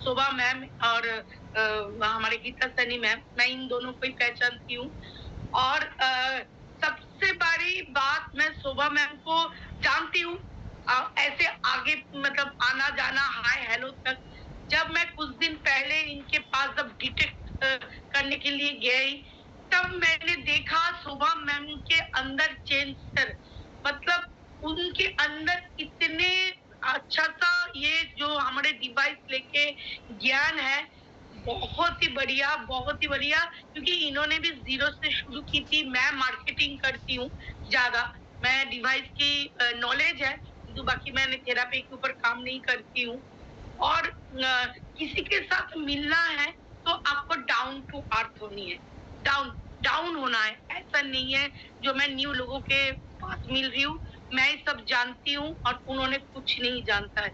शोभा मैम और हमारे गीता सैनी मैम, मैं इन दोनों को ही पहचानती हूँ। और सबसे बड़ी बात, मैं शोभा मैम को जानती हूँ ऐसे आगे मतलब आना जाना हाय हेलो तक। जब मैं कुछ दिन पहले इनके पास जब डिटेक्ट करने के लिए गई, तब मैंने देखा शोभा मैम के अंदर चेंज, मतलब उनके अंदर इतने अच्छा सा ये जो हमारे डिवाइस लेके ज्ञान है, बहुत ही बढ़िया। क्योंकि इन्होंने भी जीरो से शुरू की थी। मैं मार्केटिंग करती हूँ ज्यादा, मैं डिवाइस की नॉलेज है, तो बाकी मैंने थेरापी के ऊपर काम नहीं करती हूँ। और किसी के साथ मिलना है तो आपको डाउन टू अर्थ होनी है, डाउन डाउन होना है। ऐसा नहीं है जो मैं न्यू लोगों के पास मिल रही हूँ मैं सब जानती हूँ और उन्होंने कुछ नहीं जानता है।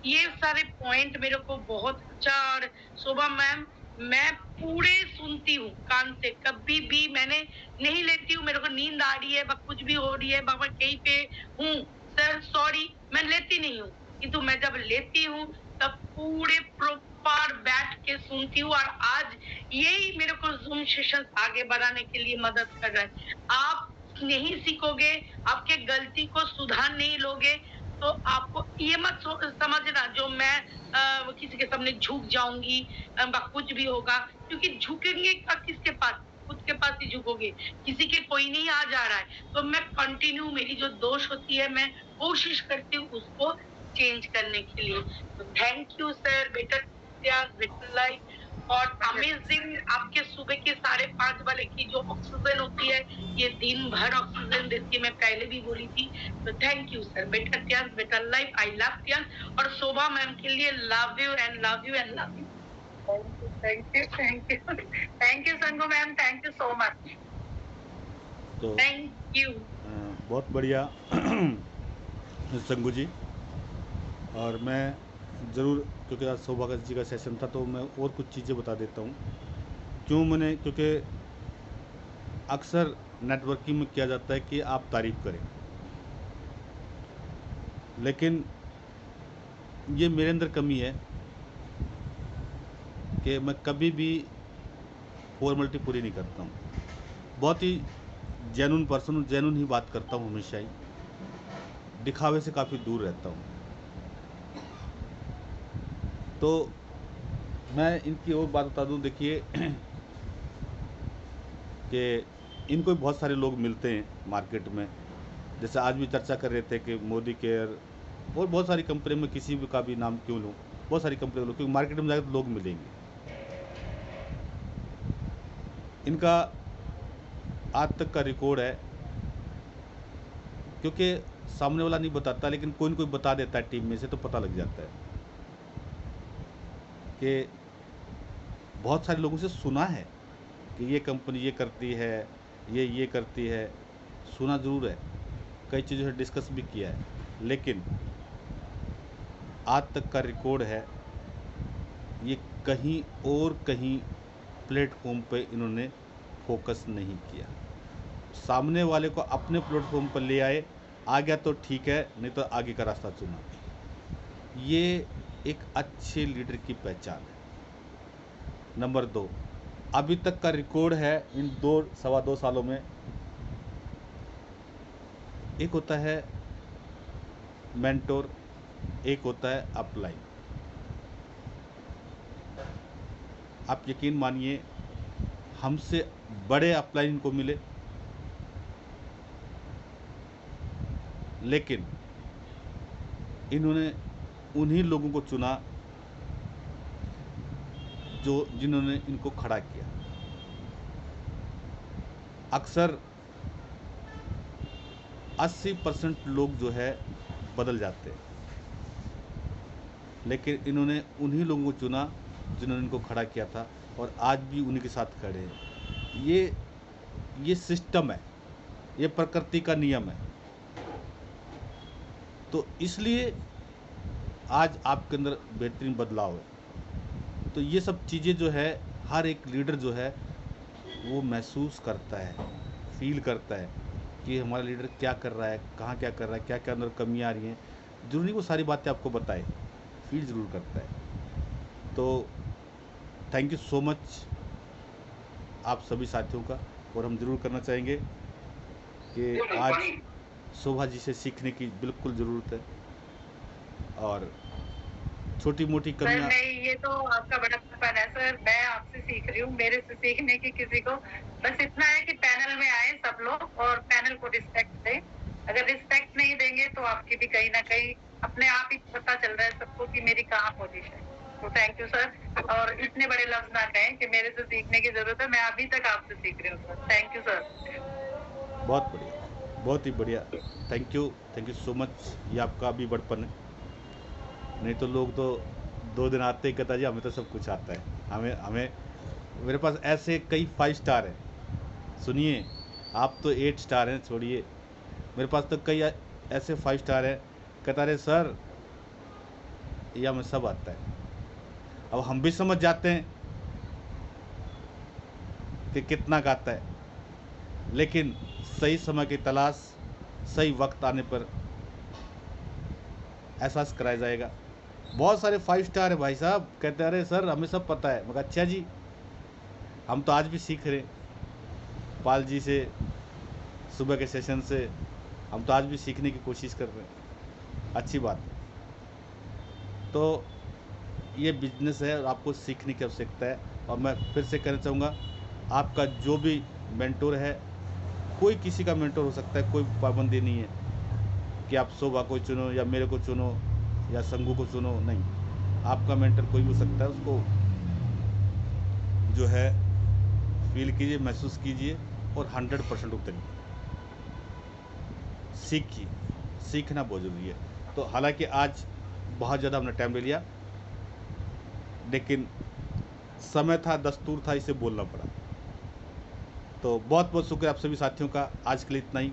ये सारे पॉइंट मेरे को बहुत अच्छा। और शोभा मैम मैं पूरे सुनती हूँ कान से, कभी भी मैंने नहीं लेती हूँ। मेरे को नींद आ रही है, कुछ भी हो रही है, बाबा कहीं पे हूँ, सर सॉरी, मैं लेती नहीं हूँ। किंतु मैं जब लेती हूँ तब पूरे प्रॉपर बैठ के सुनती हूँ, और आज यही मेरे को ज़ूम सेशन आगे बढ़ाने के लिए मदद कर रहा है। आप नहीं सीखोगे, आपके गलती को सुधार नहीं लोगे, तो आपको ये मत समझना जो मैं किसी के सामने झुक जाऊंगी, कुछ भी होगा, क्योंकि झुकेंगे का किसके पास, खुद के पास ही झुकोगे, किसी के कोई नहीं आ जा रहा है। तो मैं कंटिन्यू, मेरी जो दोष होती है मैं कोशिश करती हूँ उसको चेंज करने के लिए। तो thank you sir, better better life, और अमेजिंग आपके सुबह के 5:30 वाले की जो ऑक्सीजन होती है, ये दिन भर ऑक्सीजन देती है, मैं पहले भी बोली थी। तो thank you sir, better life, I love Tian, और शोभा मैम के लिए love you and love you and love you. Thank you thank you Sangu ma'am, thank you so much. तो थैंक यू। बहुत बढ़िया संगू जी। और मैं ज़रूर, क्योंकि आज सौभाग्य जी का सेशन था, तो मैं और कुछ चीज़ें बता देता हूँ क्यों मैंने, क्योंकि अक्सर नेटवर्किंग में किया जाता है कि आप तारीफ़ करें, लेकिन ये मेरे अंदर कमी है कि मैं कभी भी फॉर्मेलिटी पूरी नहीं करता हूँ। बहुत ही जेन्युइन पर्सन हूँ, जेन्युइन ही बात करता हूँ हमेशा ही, दिखावे से काफ़ी दूर रहता हूँ। तो मैं इनकी और बात बता दूँ, देखिए कि इनको भी बहुत सारे लोग मिलते हैं मार्केट में, जैसे आज भी चर्चा कर रहे थे कि मोदी केयर और बहुत सारी कंपनी में, किसी भी का भी नाम क्यों लूँ, बहुत सारी कंपनी लोग, क्योंकि मार्केट में जाकर लोग मिलेंगे। इनका आज तक का रिकॉर्ड है, क्योंकि सामने वाला नहीं बताता, लेकिन कोई न कोई बता देता है टीम में से, तो पता लग जाता है कि बहुत सारे लोगों से सुना है कि ये कंपनी ये करती है, ये करती है, सुना ज़रूर है, कई चीज़ों से डिस्कस भी किया है, लेकिन आज तक का रिकॉर्ड है, ये कहीं और कहीं प्लेटफॉर्म पे इन्होंने फोकस नहीं किया। सामने वाले को अपने प्लेटफॉर्म पर ले आए, आ गया तो ठीक है, नहीं तो आगे का रास्ता चुना। ये एक अच्छे लीडर की पहचान है। नंबर 2, अभी तक का रिकॉर्ड है इन 2 सालों में, एक होता है मेंटोर, एक होता है अपलाइन। आप यकीन मानिए, हमसे बड़े अपलाइन को मिले, लेकिन इन्होंने उन्हीं लोगों को चुना जिन्होंने इनको खड़ा किया। अक्सर 80% लोग जो है बदल जाते हैं, लेकिन इन्होंने उन्हीं लोगों को चुना जिन्होंने इनको खड़ा किया था, और आज भी उन्हीं के साथ खड़े हैं। ये सिस्टम है, ये प्रकृति का नियम है। तो इसलिए आज आपके अंदर बेहतरीन बदलाव है। तो ये सब चीज़ें जो है, हर एक लीडर जो है वो महसूस करता है, फील करता है कि हमारा लीडर क्या कर रहा है, कहाँ क्या कर रहा है, क्या क्या अंदर कमियाँ आ रही हैं। जरूरी नहीं वो सारी बातें आपको बताए, फील ज़रूर करता है। तो थैंक यू सो मच आप सभी साथियों का, और हम ज़रूर करना चाहेंगे कि आज शोभा जी से सीखने की बिल्कुल ज़रूरत है, और छोटी मोटी सर कमियाँ। नहीं, ये तो आपका बड़प्पन है सर, मैं आपसे सीख रही हूँ, मेरे से सीखने की किसी को। बस इतना है कि पैनल में आए सब लोग और पैनल को रिस्पेक्ट दें। अगर रिस्पेक्ट नहीं देंगे तो आपकी भी कहीं ना कहीं अपने आप ही पता चल रहा है सबको कि मेरी कहाँ पोजीशन है। तो थैंक यू सर, और इतने बड़े लफ्ज ना कहें कि मेरे से सीखने की जरूरत है, मैं अभी तक आपसे सीख रही हूँ सर। Thank you sir. बहुत बढ़िया, बहुत ही बढ़िया, थैंक यू सो मच। ये आपका भी बड़पन है, नहीं तो लोग तो 2 दिन आते ही कहता जी हमें तो सब कुछ आता है, हमें मेरे पास ऐसे कई 5 स्टार हैं। सुनिए, आप तो 8 स्टार हैं, छोड़िए, मेरे पास तो कई ऐसे 5 स्टार हैं, कहता रहे सर ये हमें सब आता है। अब हम भी समझ जाते हैं कि कितना गाता है, लेकिन सही समय की तलाश सही वक्त आने पर एहसास कराया जाएगा। बहुत सारे 5 स्टार है भाई साहब, कहते अरे सर हमें सब पता है। मगर अच्छा जी, हम तो आज भी सीख रहे हैं पाल जी से, सुबह के सेशन से हम तो आज भी सीखने की कोशिश कर रहे हैं। अच्छी बात है। तो ये बिजनेस है और आपको सीखने की आवश्यकता है। और मैं फिर से कहना चाहूँगा, आपका जो भी मेंटोर है, कोई किसी का मेंटोर हो सकता है, कोई पाबंदी नहीं है कि आप शोभा को चुनो या मेरे को चुनो या संगू को चुनो, नहीं। आपका मेंटर कोई भी हो सकता है, उसको जो है फील कीजिए, महसूस कीजिए और 100% उतरिए, सीखिए। सीखना बहुत ज़रूरी है। तो हालांकि आज बहुत ज़्यादा हमने टाइम ले लिया, लेकिन समय था, दस्तूर था, इसे बोलना पड़ा। तो बहुत बहुत शुक्रिया आप सभी साथियों का। आज के लिए इतना ही।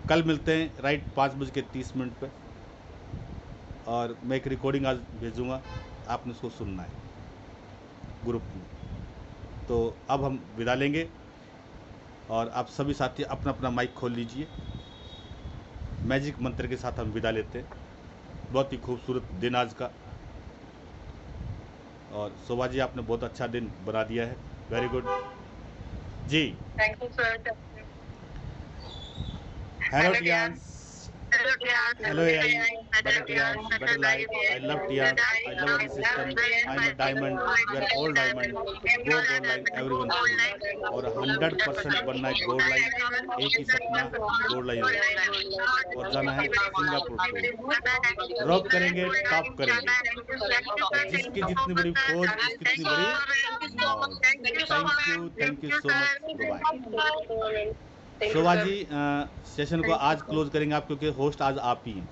कल मिलते हैं राइट 5:30 पे, और मैं एक रिकॉर्डिंग आज भेजूँगा, आपने उसको सुनना है ग्रुप में। तो अब हम विदा लेंगे और आप सभी साथी अपना अपना माइक खोल लीजिए। मैजिक मंत्र के साथ हम विदा लेते हैं। बहुत ही खूबसूरत दिन आज का, और शोभा जी आपने बहुत अच्छा दिन बना दिया है। वेरी गुड जी। Thank you sir. Hello Tians, hello Ian, better Tian, better life. I love Tian, I love the system. I'm a diamond, we are all diamond. Go gold line, everyone should. और 100% बनना है गोल्ड लाइन, एक ही सपना गोल्ड लाइन होगा, और जाना है सिंगापुर टूर। ड्रॉप करेंगे, टॉप करेंगे, और जिसकी जितनी बड़ी फौज, जिसकी जितनी बड़ी मौज। Thank you so much, bye. Shobha ji session को आज क्लोज करेंगे आप, क्योंकि होस्ट आज आप ही हैं।